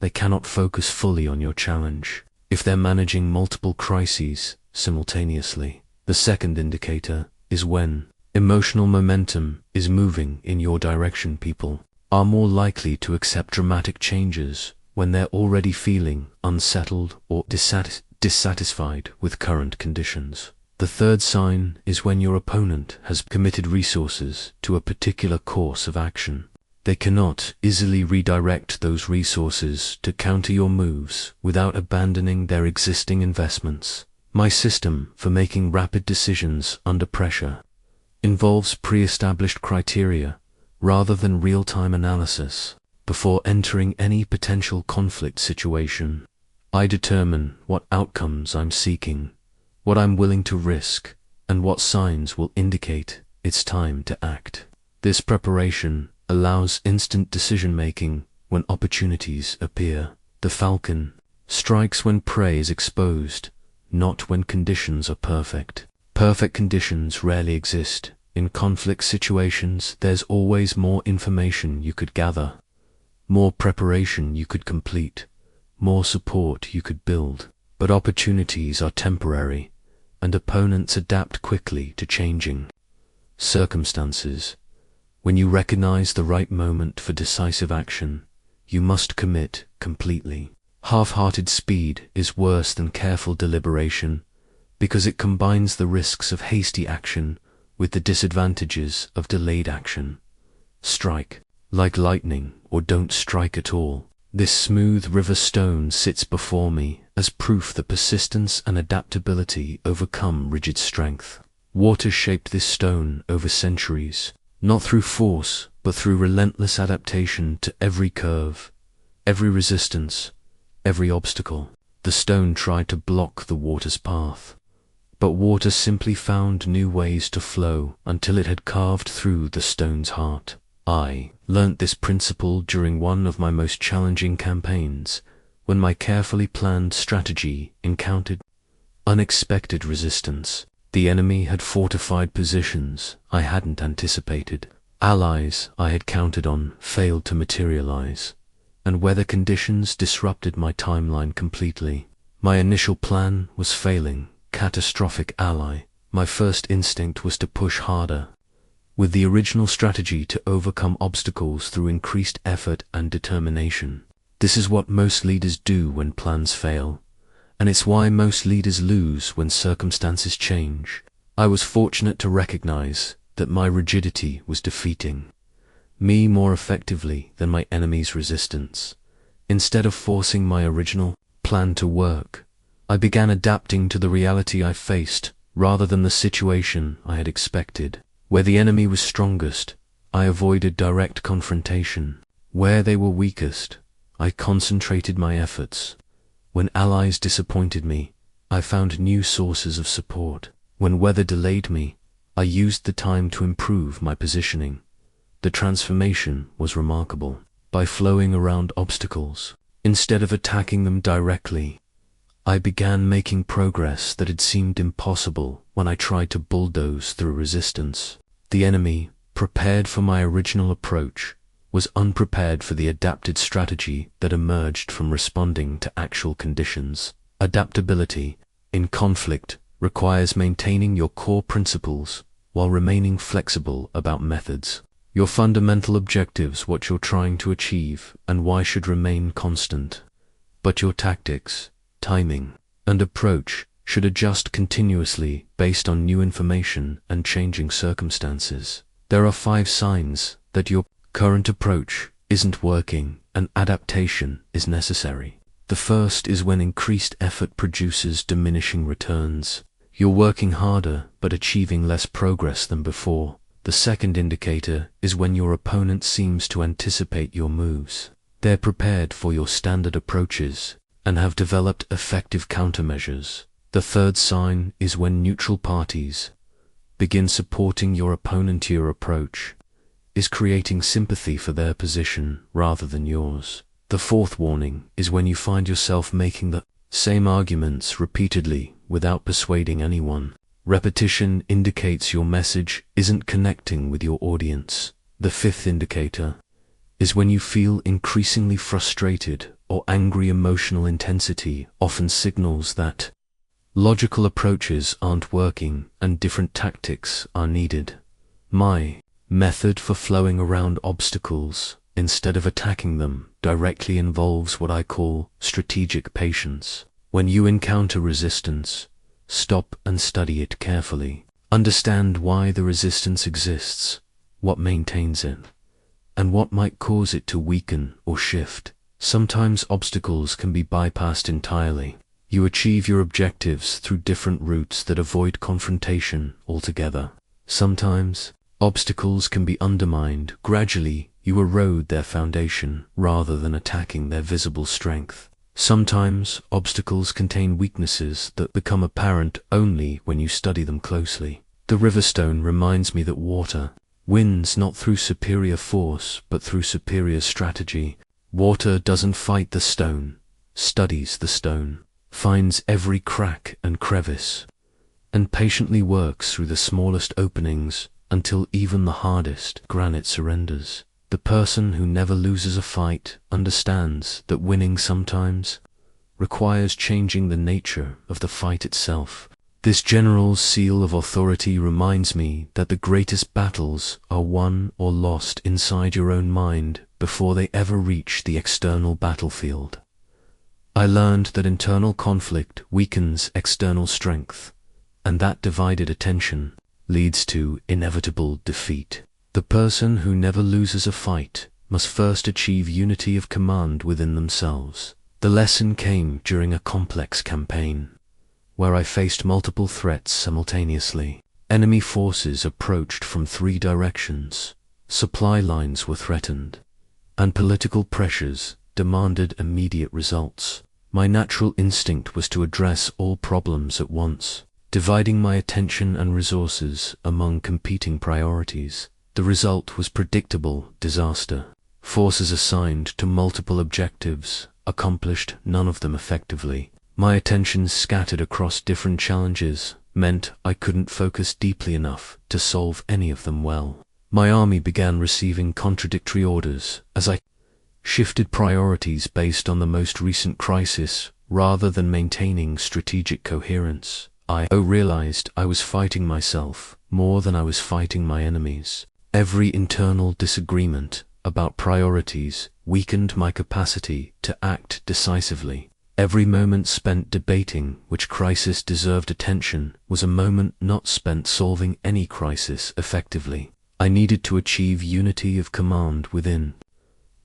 They cannot focus fully on your challenge. If they're managing multiple crises simultaneously. The second indicator is when emotional momentum is moving in your direction. People are more likely to accept dramatic changes when they're already feeling unsettled or dissatisfied with current conditions. The third sign is when your opponent has committed resources to a particular course of action. They cannot easily redirect those resources to counter your moves without abandoning their existing investments. My system for making rapid decisions under pressure involves pre-established criteria rather than real-time analysis. Before entering any potential conflict situation, I determine what outcomes I'm seeking, what I'm willing to risk, and what signs will indicate it's time to act. This preparation allows instant decision-making when opportunities appear. The falcon strikes when prey is exposed, not when conditions are perfect. Perfect conditions rarely exist. In conflict situations, there's always more information you could gather, more preparation you could complete, more support you could build. But opportunities are temporary, and opponents adapt quickly to changing circumstances. When you recognize the right moment for decisive action, you must commit completely. Half-hearted speed is worse than careful deliberation because it combines the risks of hasty action with the disadvantages of delayed action. Strike like lightning or don't strike at all. This smooth river stone sits before me as proof that persistence and adaptability overcome rigid strength. Water shaped this stone over centuries, not through force, but through relentless adaptation to every curve, every resistance, every obstacle. The stone tried to block the water's path, but water simply found new ways to flow until it had carved through the stone's heart. I learnt this principle during one of my most challenging campaigns, when my carefully planned strategy encountered unexpected resistance. The enemy had fortified positions I hadn't anticipated. Allies I had counted on failed to materialize, and weather conditions disrupted my timeline completely. My initial plan was failing. Catastrophic ally. My first instinct was to push harder, with the original strategy to overcome obstacles through increased effort and determination. This is what most leaders do when plans fail, and it's why most leaders lose when circumstances change. I was fortunate to recognize that my rigidity was defeating me more effectively than my enemy's resistance. Instead of forcing my original plan to work, I began adapting to the reality I faced rather than the situation I had expected. Where the enemy was strongest, I avoided direct confrontation. Where they were weakest, I concentrated my efforts. When allies disappointed me, I found new sources of support. When weather delayed me, I used the time to improve my positioning. The transformation was remarkable. By flowing around obstacles, instead of attacking them directly, I began making progress that had seemed impossible when I tried to bulldoze through resistance. The enemy, prepared for my original approach, was unprepared for the adapted strategy that emerged from responding to actual conditions. Adaptability in conflict requires maintaining your core principles while remaining flexible about methods. Your fundamental objectives, what you're trying to achieve, and why should remain constant. But your tactics, timing, and approach should adjust continuously based on new information and changing circumstances. There are 5 signs that your current approach isn't working and adaptation is necessary. The first is when increased effort produces diminishing returns. You're working harder but achieving less progress than before. The second indicator is when your opponent seems to anticipate your moves. They're prepared for your standard approaches and have developed effective countermeasures. The third sign is when neutral parties begin supporting your opponent. Your approach is creating sympathy for their position rather than yours. The fourth warning is when you find yourself making the same arguments repeatedly without persuading anyone. Repetition indicates your message isn't connecting with your audience. The fifth indicator is when you feel increasingly frustrated or angry. Emotional intensity often signals that logical approaches aren't working and different tactics are needed. My method for flowing around obstacles instead of attacking them directly involves what I call strategic patience. When you encounter resistance, stop and study it carefully. Understand why the resistance exists, what maintains it, and what might cause it to weaken or shift. Sometimes obstacles can be bypassed entirely. You achieve your objectives through different routes that avoid confrontation altogether. Sometimes obstacles can be undermined. Gradually, you erode their foundation rather than attacking their visible strength. Sometimes obstacles contain weaknesses that become apparent only when you study them closely. The Riverstone reminds me that water wins not through superior force but through superior strategy. Water doesn't fight the stone, studies the stone, finds every crack and crevice, and patiently works through the smallest openings until even the hardest granite surrenders. The person who never loses a fight understands that winning sometimes requires changing the nature of the fight itself. This general's seal of authority reminds me that the greatest battles are won or lost inside your own mind before they ever reach the external battlefield. I learned that internal conflict weakens external strength, and that divided attention leads to inevitable defeat. The person who never loses a fight must first achieve unity of command within themselves. The lesson came during a complex campaign, where I faced multiple threats simultaneously. Enemy forces approached from 3 directions, supply lines were threatened, and political pressures demanded immediate results. My natural instinct was to address all problems at once, dividing my attention and resources among competing priorities. The result was predictable disaster. Forces assigned to multiple objectives accomplished none of them effectively. My attention scattered across different challenges meant I couldn't focus deeply enough to solve any of them well. My army began receiving contradictory orders as I shifted priorities based on the most recent crisis rather than maintaining strategic coherence. I realized I was fighting myself more than I was fighting my enemies. Every internal disagreement about priorities weakened my capacity to act decisively. Every moment spent debating which crisis deserved attention was a moment not spent solving any crisis effectively. I needed to achieve unity of command within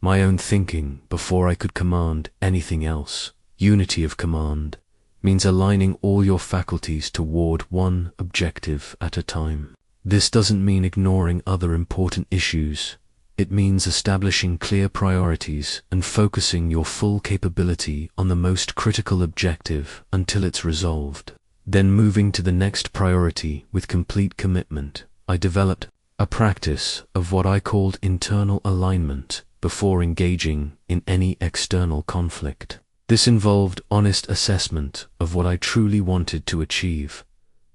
my own thinking before I could command anything else. Unity of command means aligning all your faculties toward one objective at a time. This doesn't mean ignoring other important issues. It means establishing clear priorities and focusing your full capability on the most critical objective until it's resolved. Then moving to the next priority with complete commitment. I developed a practice of what I called internal alignment before engaging in any external conflict. This involved honest assessment of what I truly wanted to achieve,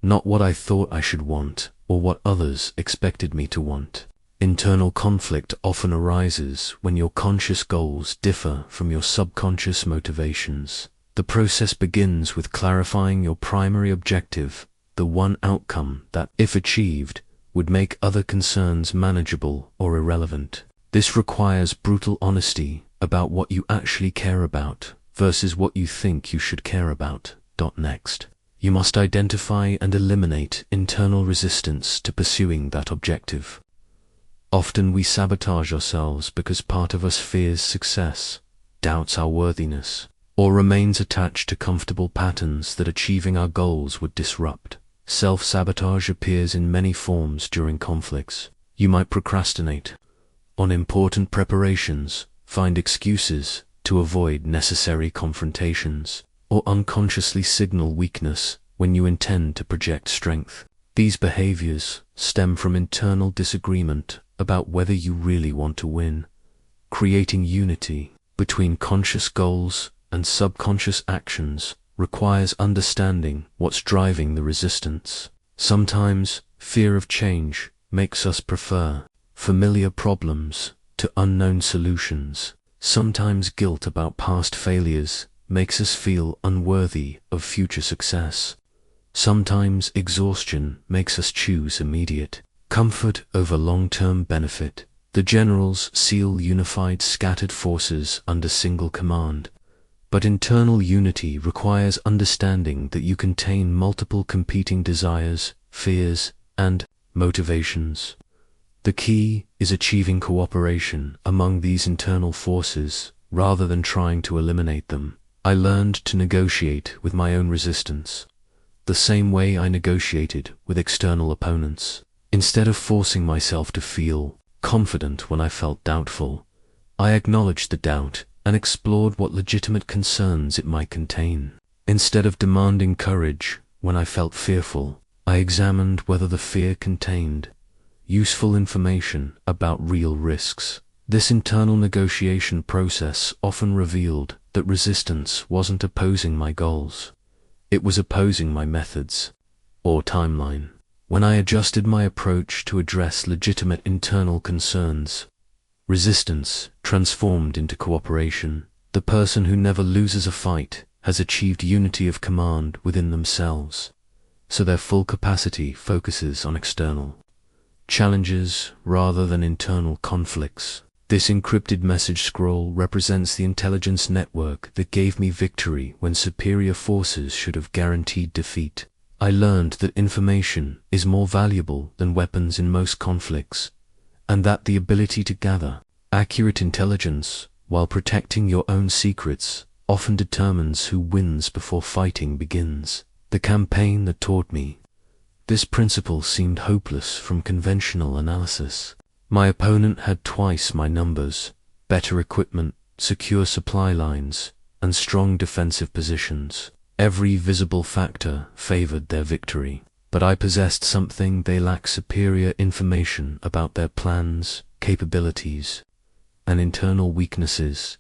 not what I thought I should want or what others expected me to want. Internal conflict often arises when your conscious goals differ from your subconscious motivations. The process begins with clarifying your primary objective, the one outcome that, if achieved, would make other concerns manageable or irrelevant. This requires brutal honesty about what you actually care about versus what you think you should care about. Next, you must identify and eliminate internal resistance to pursuing that objective. Often we sabotage ourselves because part of us fears success, doubts our worthiness, or remains attached to comfortable patterns that achieving our goals would disrupt. Self-sabotage appears in many forms during conflicts. You might procrastinate on important preparations, find excuses to avoid necessary confrontations, or unconsciously signal weakness when you intend to project strength. These behaviors stem from internal disagreement about whether you really want to win. Creating unity between conscious goals and subconscious actions requires understanding what's driving the resistance. Sometimes fear of change makes us prefer familiar problems to unknown solutions. Sometimes guilt about past failures makes us feel unworthy of future success. Sometimes exhaustion makes us choose immediate comfort over long-term benefit. The generals seal unified scattered forces under single command. But internal unity requires understanding that you contain multiple competing desires, fears, and motivations. The key is achieving cooperation among these internal forces rather than trying to eliminate them. I learned to negotiate with my own resistance, the same way I negotiated with external opponents. Instead of forcing myself to feel confident when I felt doubtful, I acknowledged the doubt and explored what legitimate concerns it might contain. Instead of demanding courage when I felt fearful, I examined whether the fear contained useful information about real risks. This internal negotiation process often revealed that resistance wasn't opposing my goals. It was opposing my methods or timeline. When I adjusted my approach to address legitimate internal concerns, resistance transformed into cooperation. The person who never loses a fight has achieved unity of command within themselves, so their full capacity focuses on external challenges rather than internal conflicts. This encrypted message scroll represents the intelligence network that gave me victory when superior forces should have guaranteed defeat. I learned that information is more valuable than weapons in most conflicts, and that the ability to gather accurate intelligence while protecting your own secrets often determines who wins before fighting begins. The campaign that taught me this principle seemed hopeless from conventional analysis. My opponent had twice my numbers, better equipment, secure supply lines, and strong defensive positions. Every visible factor favored their victory. but I possessed something they lack: superior information about their plans, capabilities, and internal weaknesses.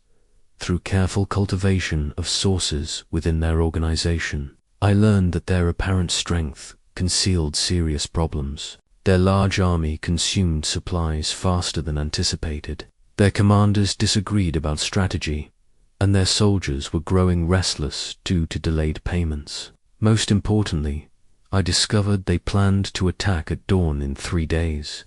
Through careful cultivation of sources within their organization, I learned that their apparent strength concealed serious problems. Their large army consumed supplies faster than anticipated. Their commanders disagreed about strategy, and their soldiers were growing restless due to delayed payments. Most importantly, I discovered they planned to attack at dawn in 3 days,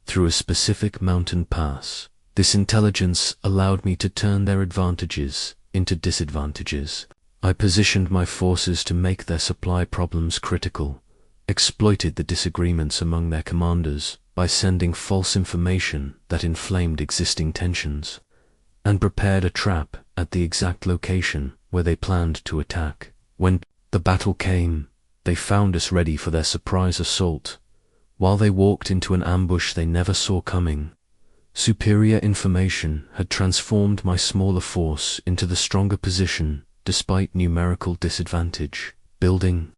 through a specific mountain pass. This intelligence allowed me to turn their advantages into disadvantages. I positioned my forces to make their supply problems critical, exploited the disagreements among their commanders by sending false information that inflamed existing tensions, and prepared a trap at the exact location where they planned to attack. When the battle came, they found us ready for their surprise assault, while they walked into an ambush they never saw coming. Superior information had transformed my smaller force into the stronger position despite numerical disadvantage. Building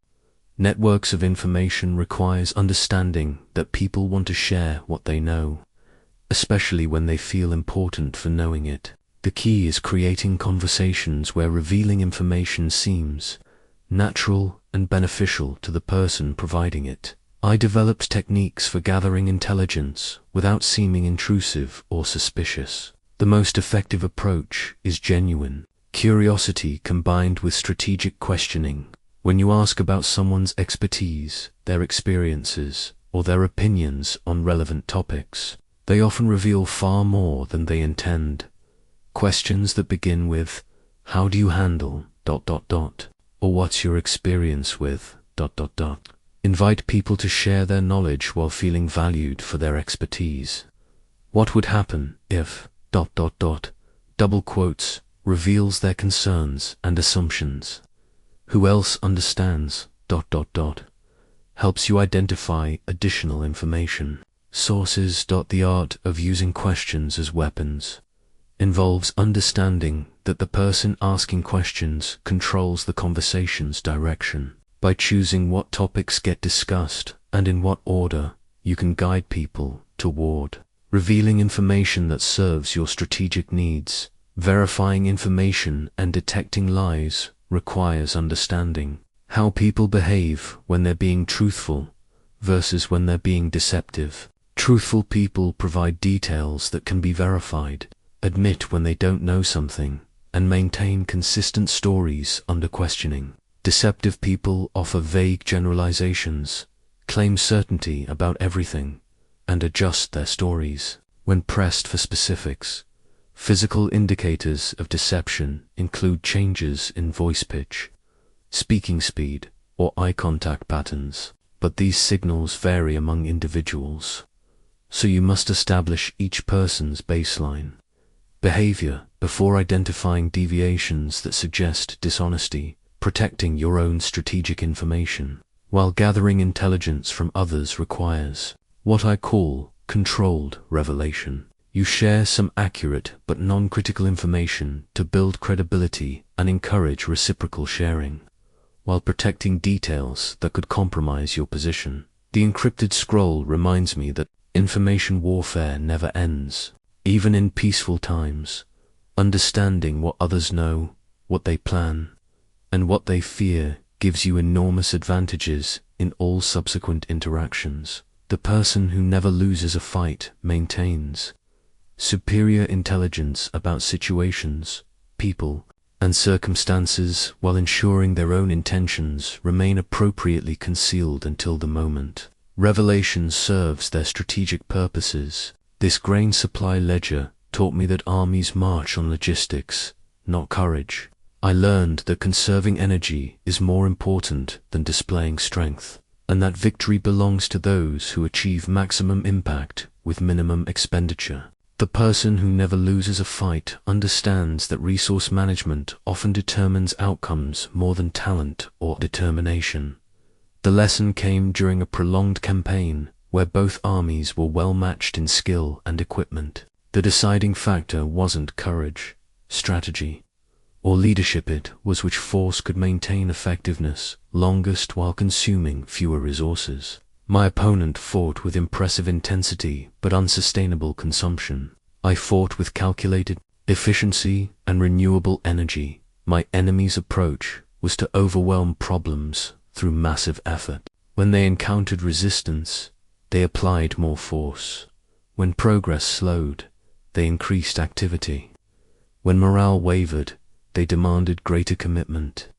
networks of information requires understanding that people want to share what they know, especially when they feel important for knowing it. The key is creating conversations where revealing information seems natural and beneficial to the person providing it. I developed techniques for gathering intelligence without seeming intrusive or suspicious. The most effective approach is genuine curiosity combined with strategic questioning. When you ask about someone's expertise, their experiences, or their opinions on relevant topics, they often reveal far more than they intend. Questions that begin with, "How do you handle ... or "What's your experience with ... invite people to share their knowledge while feeling valued for their expertise. What would happen if ... double quotes, reveals their concerns and assumptions? Who else understands ... helps you identify additional information. Sources. The art of using questions as weapons involves understanding that the person asking questions controls the conversation's direction. By choosing what topics get discussed and in what order, you can guide people toward revealing information that serves your strategic needs. Verifying information and detecting lies requires understanding how people behave when they're being truthful versus when they're being deceptive. Truthful people provide details that can be verified, admit when they don't know something, and maintain consistent stories under questioning. Deceptive people offer vague generalizations, claim certainty about everything, and adjust their stories when pressed for specifics. Physical indicators of deception include changes in voice pitch, speaking speed, or eye contact patterns, but these signals vary among individuals, so you must establish each person's baseline behavior before identifying deviations that suggest dishonesty. Protecting your own strategic information while gathering intelligence from others requires what I call controlled revelation. You share some accurate but non-critical information to build credibility and encourage reciprocal sharing, while protecting details that could compromise your position. The encrypted scroll reminds me that information warfare never ends. Even in peaceful times, understanding what others know, what they plan, and what they fear gives you enormous advantages in all subsequent interactions. The person who never loses a fight maintains superior intelligence about situations, people, and circumstances while ensuring their own intentions remain appropriately concealed until the moment revelation serves their strategic purposes. This grain supply ledger taught me that armies march on logistics, not courage. I learned that conserving energy is more important than displaying strength, and that victory belongs to those who achieve maximum impact with minimum expenditure. The person who never loses a fight understands that resource management often determines outcomes more than talent or determination. The lesson came during a prolonged campaign where both armies were well matched in skill and equipment. The deciding factor wasn't courage, strategy, or leadership it was which force could maintain effectiveness longest while consuming fewer resources. My opponent fought with impressive intensity but unsustainable consumption. I fought with calculated efficiency and renewable energy. My enemy's approach was to overwhelm problems through massive effort. When they encountered resistance, they applied more force. When progress slowed, they increased activity. When morale wavered, they demanded greater commitment.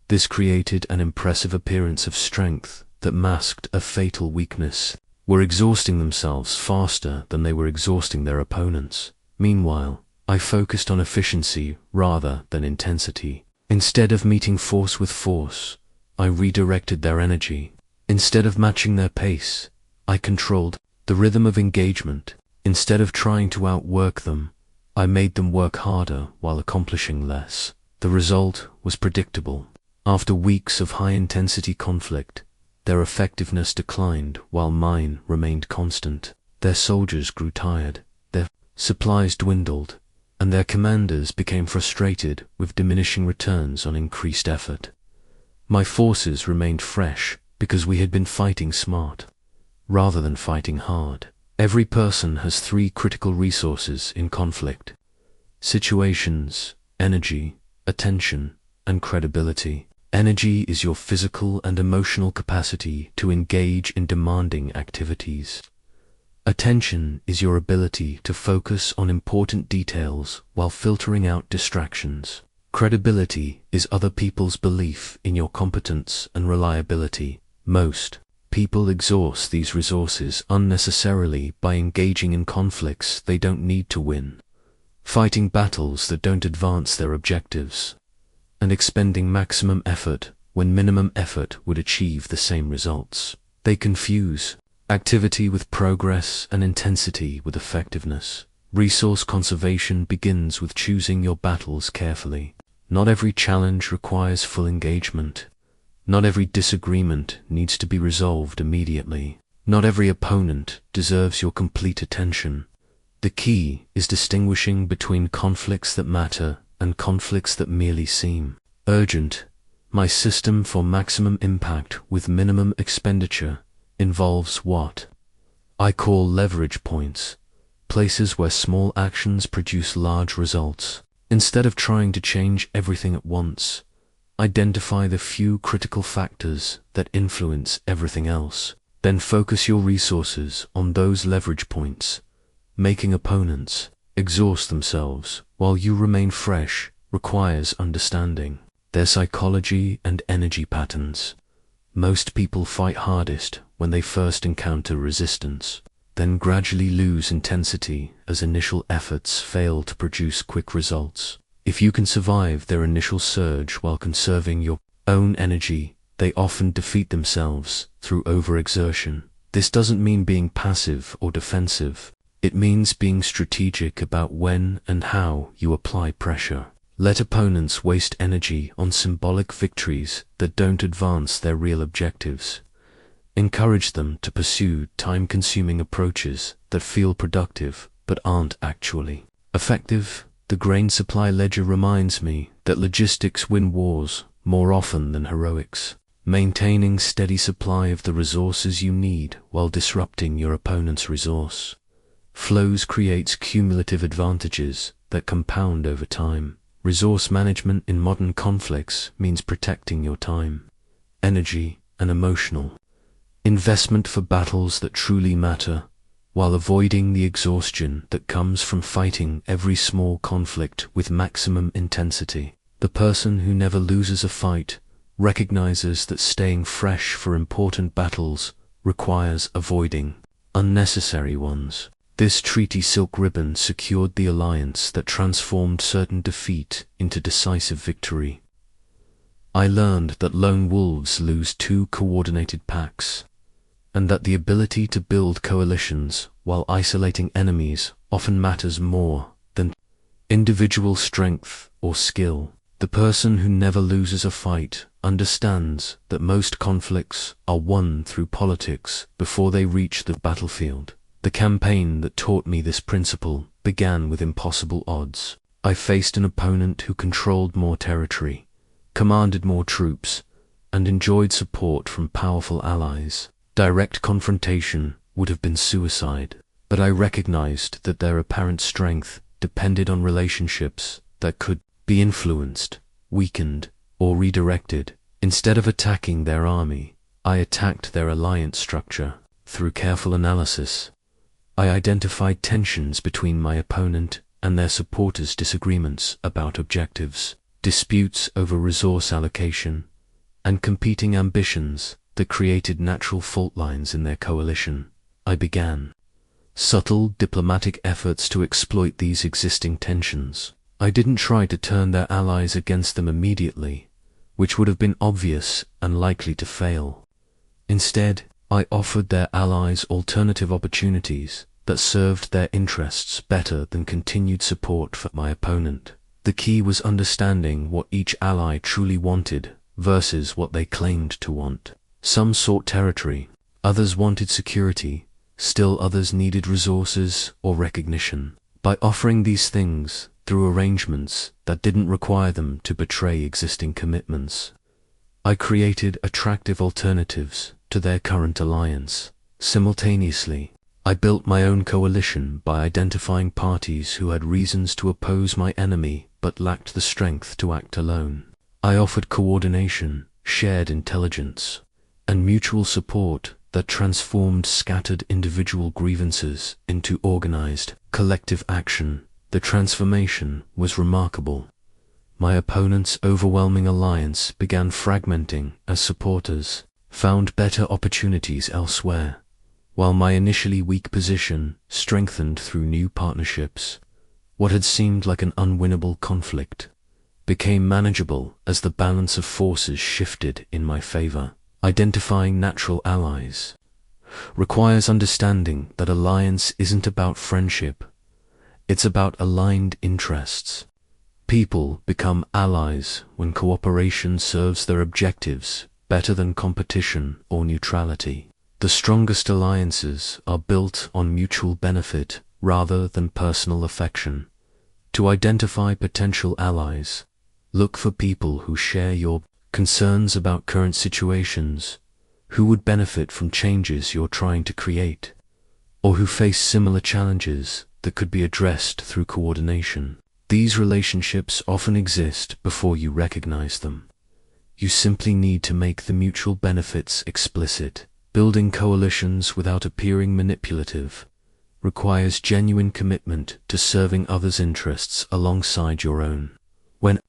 This created an impressive appearance of strength that masked a fatal weakness. Were exhausting themselves faster than they were exhausting their opponents. Meanwhile, I focused on efficiency rather than intensity. Instead of meeting force with force, I redirected their energy. Instead of matching their pace, I controlled the rhythm of engagement. Instead of trying to outwork them, I made them work harder while accomplishing less. The result was predictable. After weeks of high-intensity conflict, their effectiveness declined while mine remained constant. Their soldiers grew tired, their supplies dwindled, and their commanders became frustrated with diminishing returns on increased effort. My forces remained fresh because we had been fighting smart, rather than fighting hard. Every person has three critical resources in conflict: situations, energy, attention, and credibility. Energy is your physical and emotional capacity to engage in demanding activities. Attention is your ability to focus on important details while filtering out distractions. Credibility is other people's belief in your competence and reliability. Most people exhaust these resources unnecessarily by engaging in conflicts they don't need to win, fighting battles that don't advance their objectives, and expending maximum effort when minimum effort would achieve the same results. They confuse activity with progress and intensity with effectiveness. Resource conservation begins with choosing your battles carefully. Not every challenge requires full engagement. Not every disagreement needs to be resolved immediately. Not every opponent deserves your complete attention. The key is distinguishing between conflicts that matter and conflicts that merely seem urgent. My system for maximum impact with minimum expenditure involves what I call leverage points, places where small actions produce large results. Instead of trying to change everything at once, identify the few critical factors that influence everything else. Then focus your resources on those leverage points. Making opponents exhaust themselves while you remain fresh requires understanding their psychology and energy patterns. Most people fight hardest when they first encounter resistance, then gradually lose intensity as initial efforts fail to produce quick results. If you can survive their initial surge while conserving your own energy, they often defeat themselves through overexertion. This doesn't mean being passive or defensive. It means being strategic about when and how you apply pressure. Let opponents waste energy on symbolic victories that don't advance their real objectives. Encourage them to pursue time-consuming approaches that feel productive but aren't actually effective. The grain supply ledger reminds me that logistics win wars more often than heroics. Maintaining steady supply of the resources you need while disrupting your opponent's resource flows creates cumulative advantages that compound over time. Resource management in modern conflicts means protecting your time, energy, and emotional investment for battles that truly matter, while avoiding the exhaustion that comes from fighting every small conflict with maximum intensity. The person who never loses a fight recognizes that staying fresh for important battles requires avoiding unnecessary ones. This treaty silk ribbon secured the alliance that transformed certain defeat into decisive victory. I learned that lone wolves lose two coordinated packs, and that the ability to build coalitions while isolating enemies often matters more than individual strength or skill. The person who never loses a fight understands that most conflicts are won through politics before they reach the battlefield. The campaign that taught me this principle began with impossible odds. I faced an opponent who controlled more territory, commanded more troops, and enjoyed support from powerful allies. Direct confrontation would have been suicide, but I recognized that their apparent strength depended on relationships that could be influenced, weakened, or redirected. Instead of attacking their army, I attacked their alliance structure. Through careful analysis, I identified tensions between my opponent and their supporters' disagreements about objectives, disputes over resource allocation, and competing ambitions that created natural fault lines in their coalition. I began subtle diplomatic efforts to exploit these existing tensions. I didn't try to turn their allies against them immediately, which would have been obvious and likely to fail. Instead, I offered their allies alternative opportunities that served their interests better than continued support for my opponent. The key was understanding what each ally truly wanted versus what they claimed to want. Some sought territory, others wanted security, still others needed resources or recognition. By offering these things through arrangements that didn't require them to betray existing commitments, I created attractive alternatives to their current alliance. Simultaneously, I built my own coalition by identifying parties who had reasons to oppose my enemy but lacked the strength to act alone. I offered coordination, shared intelligence, and mutual support that transformed scattered individual grievances into organized, collective action. The transformation was remarkable. My opponent's overwhelming alliance began fragmenting as supporters found better opportunities elsewhere, while my initially weak position strengthened through new partnerships. What had seemed like an unwinnable conflict became manageable as the balance of forces shifted in my favor. Identifying natural allies requires understanding that alliance isn't about friendship, it's about aligned interests. People become allies when cooperation serves their objectives better than competition or neutrality. The strongest alliances are built on mutual benefit rather than personal affection. To identify potential allies, look for people who share your concerns about current situations, who would benefit from changes you're trying to create, or who face similar challenges that could be addressed through coordination. These relationships often exist before you recognize them. You simply need to make the mutual benefits explicit. Building coalitions without appearing manipulative requires genuine commitment to serving others' interests alongside your own. When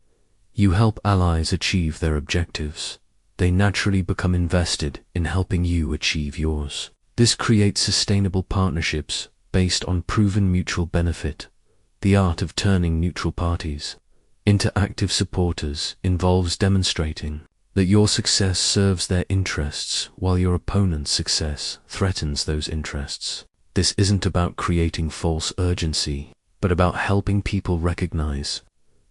you help allies achieve their objectives, they naturally become invested in helping you achieve yours. This creates sustainable partnerships based on proven mutual benefit. The art of turning neutral parties into active supporters involves demonstrating that your success serves their interests while your opponent's success threatens those interests. This isn't about creating false urgency, but about helping people recognize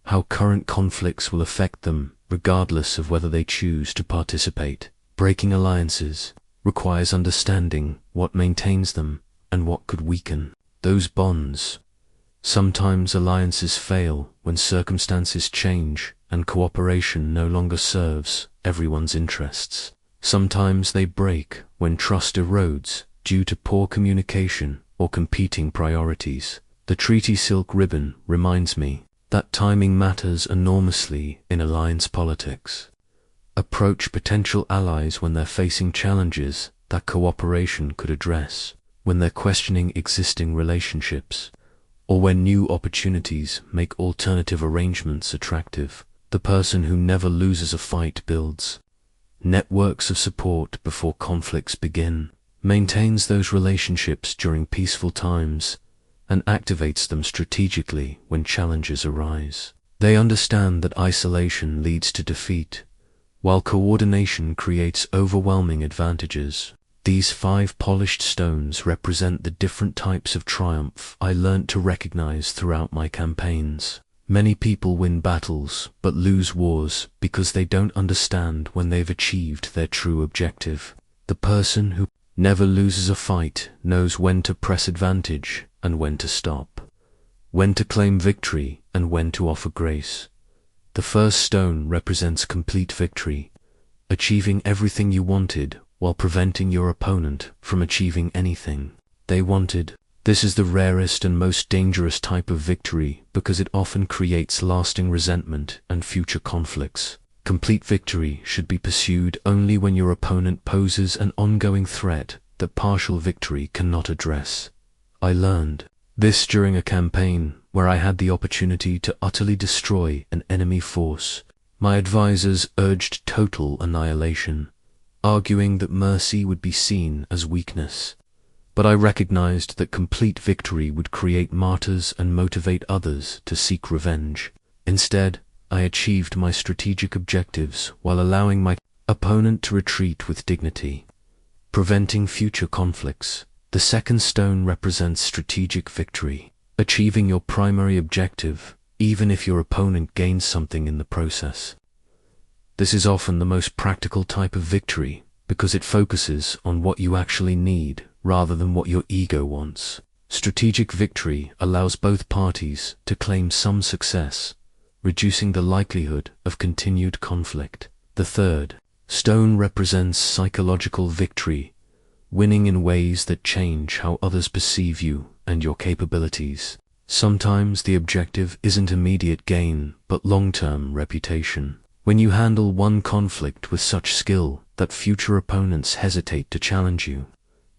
how current conflicts will affect them regardless of whether they choose to participate. Breaking alliances requires understanding what maintains them and what could weaken those bonds. Sometimes alliances fail when circumstances change and cooperation no longer serves everyone's interests. Sometimes they break when trust erodes due to poor communication or competing priorities. The treaty silk ribbon reminds me that timing matters enormously in alliance politics. Approach potential allies when they're facing challenges that cooperation could address, when they're questioning existing relationships, or when new opportunities make alternative arrangements attractive. The person who never loses a fight builds networks of support before conflicts begin, maintains those relationships during peaceful times, and activates them strategically when challenges arise. They understand that isolation leads to defeat, while coordination creates overwhelming advantages. These 5 polished stones represent the different types of triumph I learnt to recognize throughout my campaigns. Many people win battles but lose wars because they don't understand when they've achieved their true objective. The person who never loses a fight knows when to press advantage and when to stop. when to claim victory and when to offer grace. The first stone represents complete victory, achieving everything you wanted while preventing your opponent from achieving anything they wanted. This is the rarest and most dangerous type of victory because it often creates lasting resentment and future conflicts. Complete victory should be pursued only when your opponent poses an ongoing threat that partial victory cannot address. I learned this during a campaign where I had the opportunity to utterly destroy an enemy force. My advisors urged total annihilation, arguing that mercy would be seen as weakness. But I recognized that complete victory would create martyrs and motivate others to seek revenge. Instead, I achieved my strategic objectives while allowing my opponent to retreat with dignity, preventing future conflicts. The second stone represents strategic victory, achieving your primary objective, even if your opponent gains something in the process. This is often the most practical type of victory because it focuses on what you actually need rather than what your ego wants. Strategic victory allows both parties to claim some success, reducing the likelihood of continued conflict. The third stone represents psychological victory, winning in ways that change how others perceive you and your capabilities. Sometimes the objective isn't immediate gain, but long-term reputation. When you handle one conflict with such skill that future opponents hesitate to challenge you,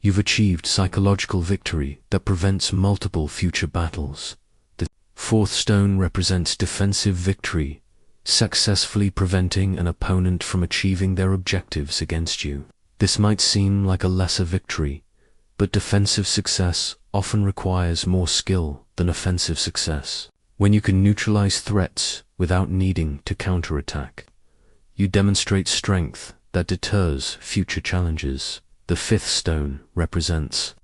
you've achieved psychological victory that prevents multiple future battles. The fourth stone represents defensive victory, successfully preventing an opponent from achieving their objectives against you. This might seem like a lesser victory, but defensive success often requires more skill than offensive success. When you can neutralize threats without needing to counterattack, you demonstrate strength that deters future challenges. The fifth stone represents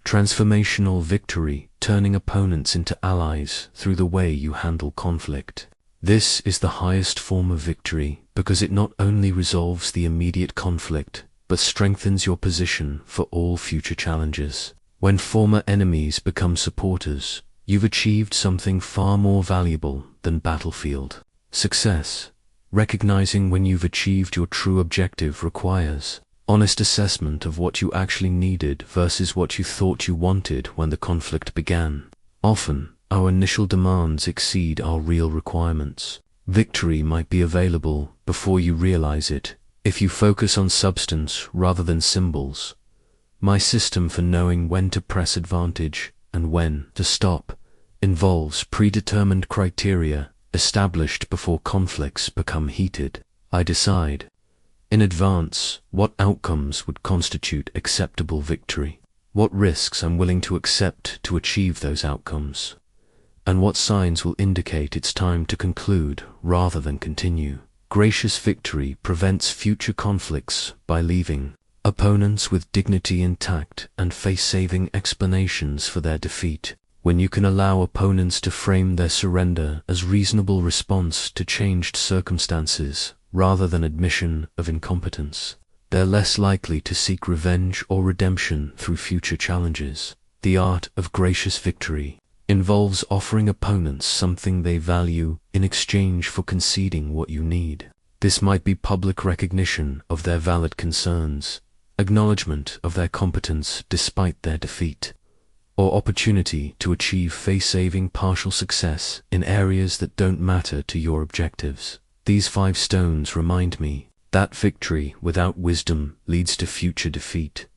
transformational victory, turning opponents into allies through the way you handle conflict. This is the highest form of victory because it not only resolves the immediate conflict, but strengthens your position for all future challenges. When former enemies become supporters, you've achieved something far more valuable than battlefield success. Recognizing when you've achieved your true objective requires honest assessment of what you actually needed versus what you thought you wanted when the conflict began. Often, our initial demands exceed our real requirements. Victory might be available before you realize it if you focus on substance rather than symbols. My system for knowing when to press advantage and when to stop involves predetermined criteria established before conflicts become heated. I decide in advance what outcomes would constitute acceptable victory, what risks I'm willing to accept to achieve those outcomes, and what signs will indicate it's time to conclude rather than continue. Gracious victory prevents future conflicts by leaving opponents with dignity intact and face-saving explanations for their defeat. When you can allow opponents to frame their surrender as reasonable response to changed circumstances rather than admission of incompetence, they're less likely to seek revenge or redemption through future challenges. The art of gracious victory involves offering opponents something they value in exchange for conceding what you need. This might be public recognition of their valid concerns, acknowledgement of their competence despite their defeat, or opportunity to achieve face-saving partial success in areas that don't matter to your objectives. These 5 stones remind me that victory without wisdom leads to future defeat,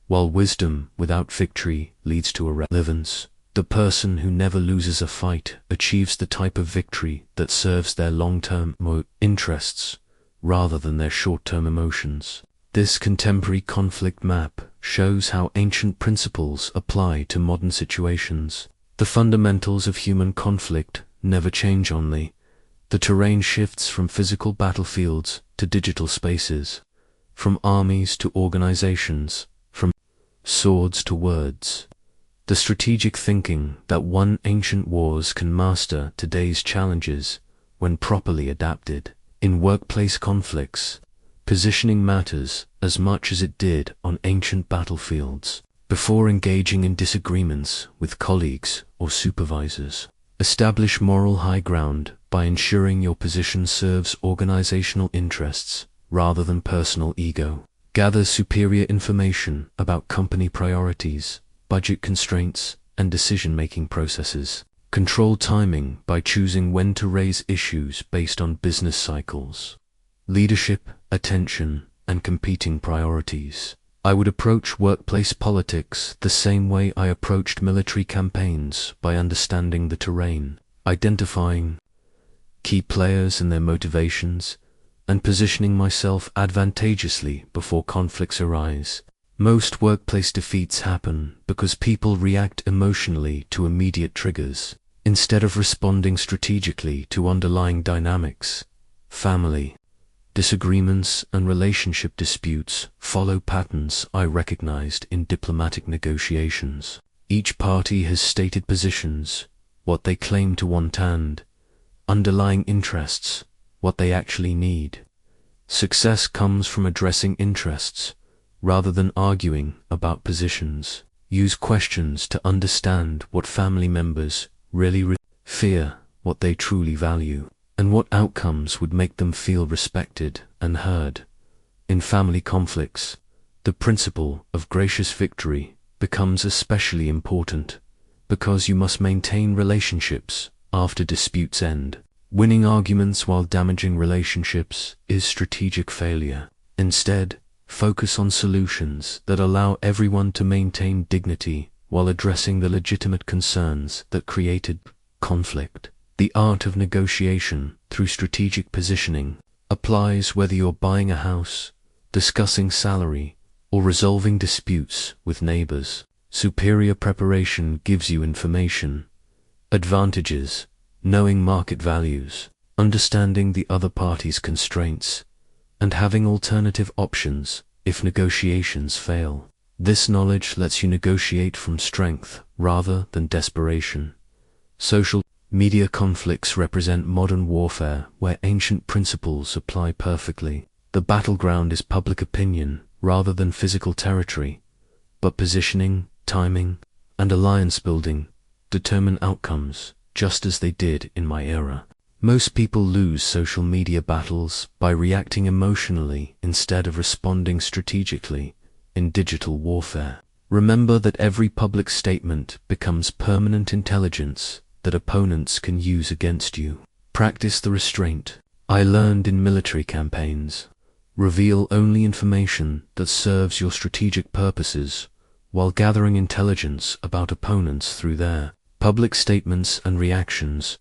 while wisdom without victory leads to irrelevance. The person who never loses a fight achieves the type of victory that serves their long-term interests rather than their short-term emotions. This contemporary conflict map shows how ancient principles apply to modern situations. The fundamentals of human conflict never change only. The terrain shifts from physical battlefields to digital spaces, from armies to organizations, from swords to words. The strategic thinking that won ancient wars can master today's challenges when properly adapted. In workplace conflicts, positioning matters as much as it did on ancient battlefields. before engaging in disagreements with colleagues or supervisors. Establish moral high ground by ensuring your position serves organizational interests rather than personal ego. Gather superior information about company priorities, budget constraints, and decision-making processes. Control timing by choosing when to raise issues based on business cycles, leadership, attention, and competing priorities. I would approach workplace politics the same way I approached military campaigns, by understanding the terrain, identifying key players and their motivations, and positioning myself advantageously before conflicts arise. Most workplace defeats happen because people react emotionally to immediate triggers, instead of responding strategically to underlying dynamics. Family disagreements and relationship disputes follow patterns I recognized in diplomatic negotiations. Each party has stated positions, what they claim to want, and underlying interests, what they actually need. Success comes from addressing interests rather than arguing about positions. Use questions to understand what family members really fear, what they truly value, and what outcomes would make them feel respected and heard. In family conflicts, the principle of gracious victory becomes especially important, because you must maintain relationships after disputes end. Winning arguments while damaging relationships is strategic failure. Instead, focus on solutions that allow everyone to maintain dignity while addressing the legitimate concerns that created conflict. The art of negotiation through strategic positioning applies whether you're buying a house, discussing salary, or resolving disputes with neighbors. Superior preparation gives you information, advantages, knowing market values, understanding the other party's constraints, and having alternative options if negotiations fail. This knowledge lets you negotiate from strength rather than desperation. Social media conflicts represent modern warfare where ancient principles apply perfectly. The battleground is public opinion rather than physical territory, but positioning, timing, and alliance building determine outcomes, just as they did in my era. Most people lose social media battles by reacting emotionally instead of responding strategically in digital warfare. Remember that every public statement becomes permanent intelligence that opponents can use against you. Practice the restraint I learned in military campaigns. Reveal only information that serves your strategic purposes, while gathering intelligence about opponents through their public statements and reactions.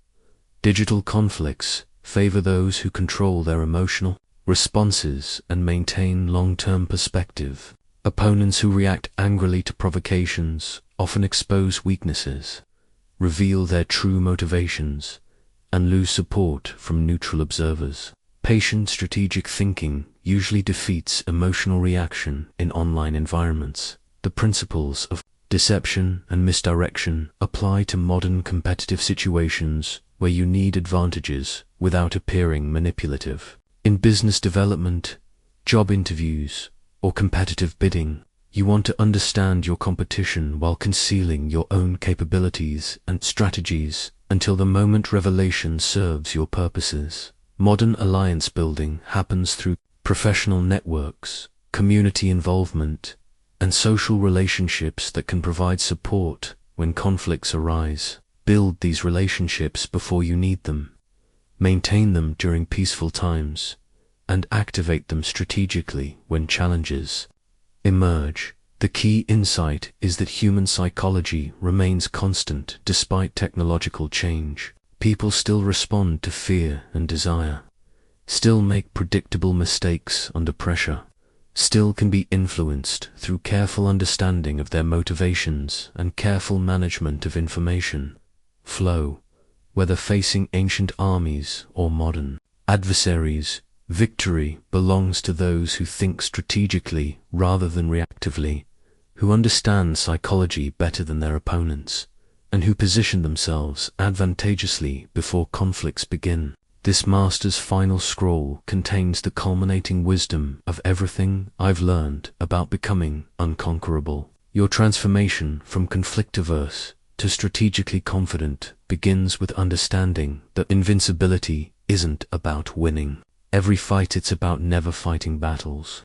Digital conflicts favor those who control their emotional responses and maintain long-term perspective. Opponents who react angrily to provocations often expose weaknesses, reveal their true motivations, and lose support from neutral observers. Patient strategic thinking usually defeats emotional reaction in online environments. The principles of deception and misdirection apply to modern competitive situations where you need advantages without appearing manipulative. In business development, job interviews, or competitive bidding, you want to understand your competition while concealing your own capabilities and strategies until the moment revelation serves your purposes. Modern alliance building happens through professional networks, community involvement, and social relationships that can provide support when conflicts arise. Build these relationships before you need them, maintain them during peaceful times, and activate them strategically when challenges emerge. The key insight is that human psychology remains constant despite technological change. People still respond to fear and desire, still make predictable mistakes under pressure, still can be influenced through careful understanding of their motivations and careful management of information flow, whether facing ancient armies or modern adversaries. Victory belongs to those who think strategically rather than reactively, who understand psychology better than their opponents, and who position themselves advantageously before conflicts begin. This master's final scroll contains the culminating wisdom of everything I've learned about becoming unconquerable. Your transformation from conflict-averse to strategically confident begins with understanding that invincibility isn't about winning every fight, it's about never fighting battles.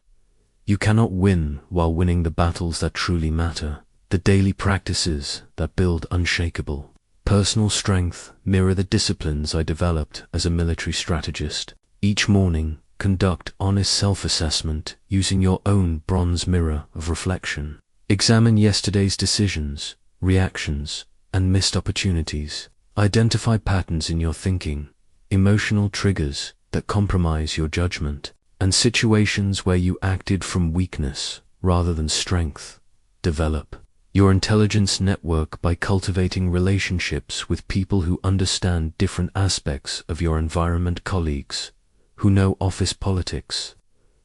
You cannot win while winning the battles that truly matter. The daily practices that build unshakable personal strength mirror the disciplines I developed as a military strategist. Each morning, conduct honest self-assessment using your own bronze mirror of reflection. Examine yesterday's decisions, reactions, and missed opportunities. Identify patterns in your thinking, emotional triggers that compromise your judgment, and situations where you acted from weakness rather than strength. Develop your intelligence network by cultivating relationships with people who understand different aspects of your environment, colleagues who know office politics,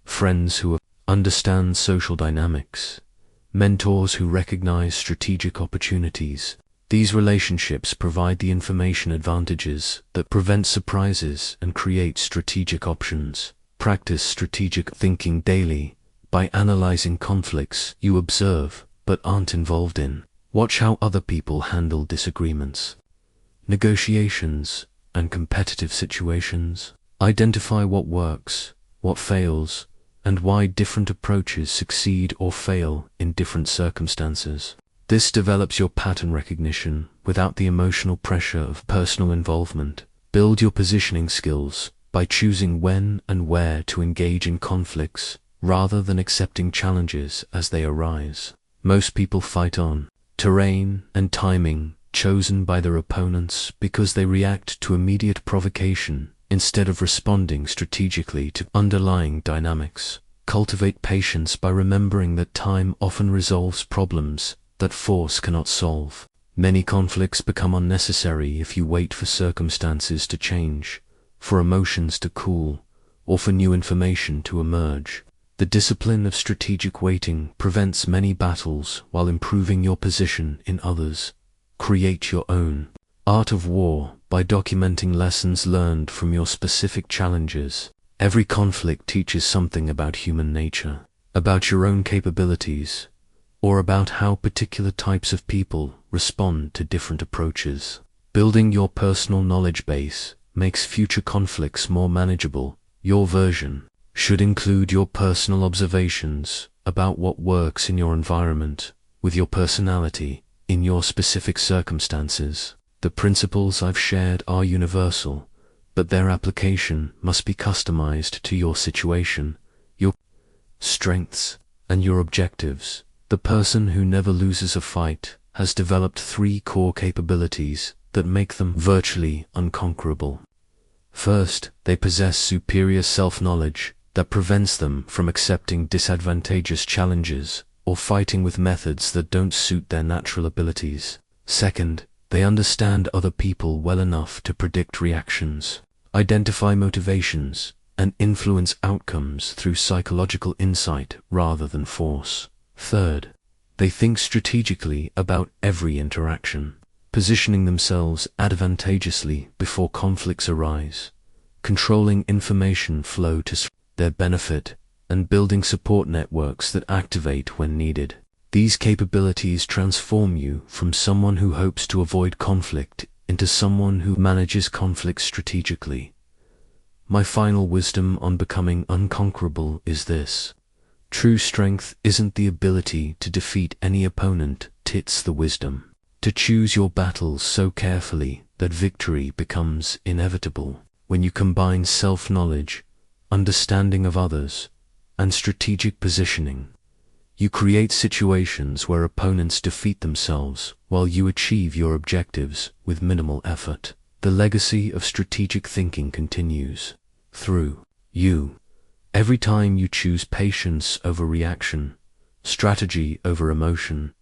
friends who understand social dynamics, mentors who recognize strategic opportunities. These relationships provide the information advantages that prevent surprises and create strategic options. Practice strategic thinking daily by analyzing conflicts you observe but aren't involved in. Watch how other people handle disagreements, negotiations, and competitive situations. Identify what works, what fails, and why different approaches succeed or fail in different circumstances. This develops your pattern recognition without the emotional pressure of personal involvement. Build your positioning skills by choosing when and where to engage in conflicts rather than accepting challenges as they arise. Most people fight on terrain and timing chosen by their opponents because they react to immediate provocation instead of responding strategically to underlying dynamics. Cultivate patience by remembering that time often resolves problems that force cannot solve. Many conflicts become unnecessary if you wait for circumstances to change, for emotions to cool, or for new information to emerge. The discipline of strategic waiting prevents many battles while improving your position in others. Create your own art of war by documenting lessons learned from your specific challenges. Every conflict teaches something about human nature, about your own capabilities, or about how particular types of people respond to different approaches. Building your personal knowledge base makes future conflicts more manageable. Your version should include your personal observations about what works in your environment, with your personality, in your specific circumstances. The principles I've shared are universal, but their application must be customized to your situation, your strengths, and your objectives. The person who never loses a fight has developed 3 core capabilities that make them virtually unconquerable. First, they possess superior self-knowledge that prevents them from accepting disadvantageous challenges or fighting with methods that don't suit their natural abilities. Second, they understand other people well enough to predict reactions, identify motivations, and influence outcomes through psychological insight rather than force. Third, they think strategically about every interaction, positioning themselves advantageously before conflicts arise, controlling information flow to their benefit, and building support networks that activate when needed. These capabilities transform you from someone who hopes to avoid conflict into someone who manages conflict strategically. My final wisdom on becoming unconquerable is this: true strength isn't the ability to defeat any opponent, it's the wisdom to choose your battles so carefully that victory becomes inevitable. When you combine self-knowledge, understanding of others, and strategic positioning, you create situations where opponents defeat themselves while you achieve your objectives with minimal effort. The legacy of strategic thinking continues through you. Every time you choose patience over reaction, strategy over emotion,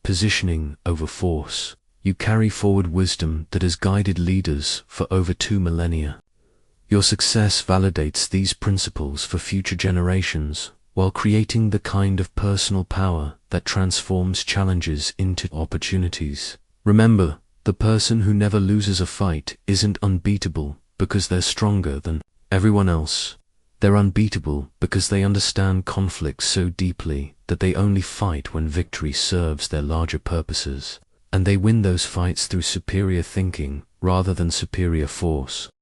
positioning over force, you carry forward wisdom that has guided leaders for over 2 millennia. Your success validates these principles for future generations while creating the kind of personal power that transforms challenges into opportunities. Remember, the person who never loses a fight isn't unbeatable because they're stronger than everyone else. They're unbeatable because they understand conflict so deeply that they only fight when victory serves their larger purposes, and they win those fights through superior thinking rather than superior force.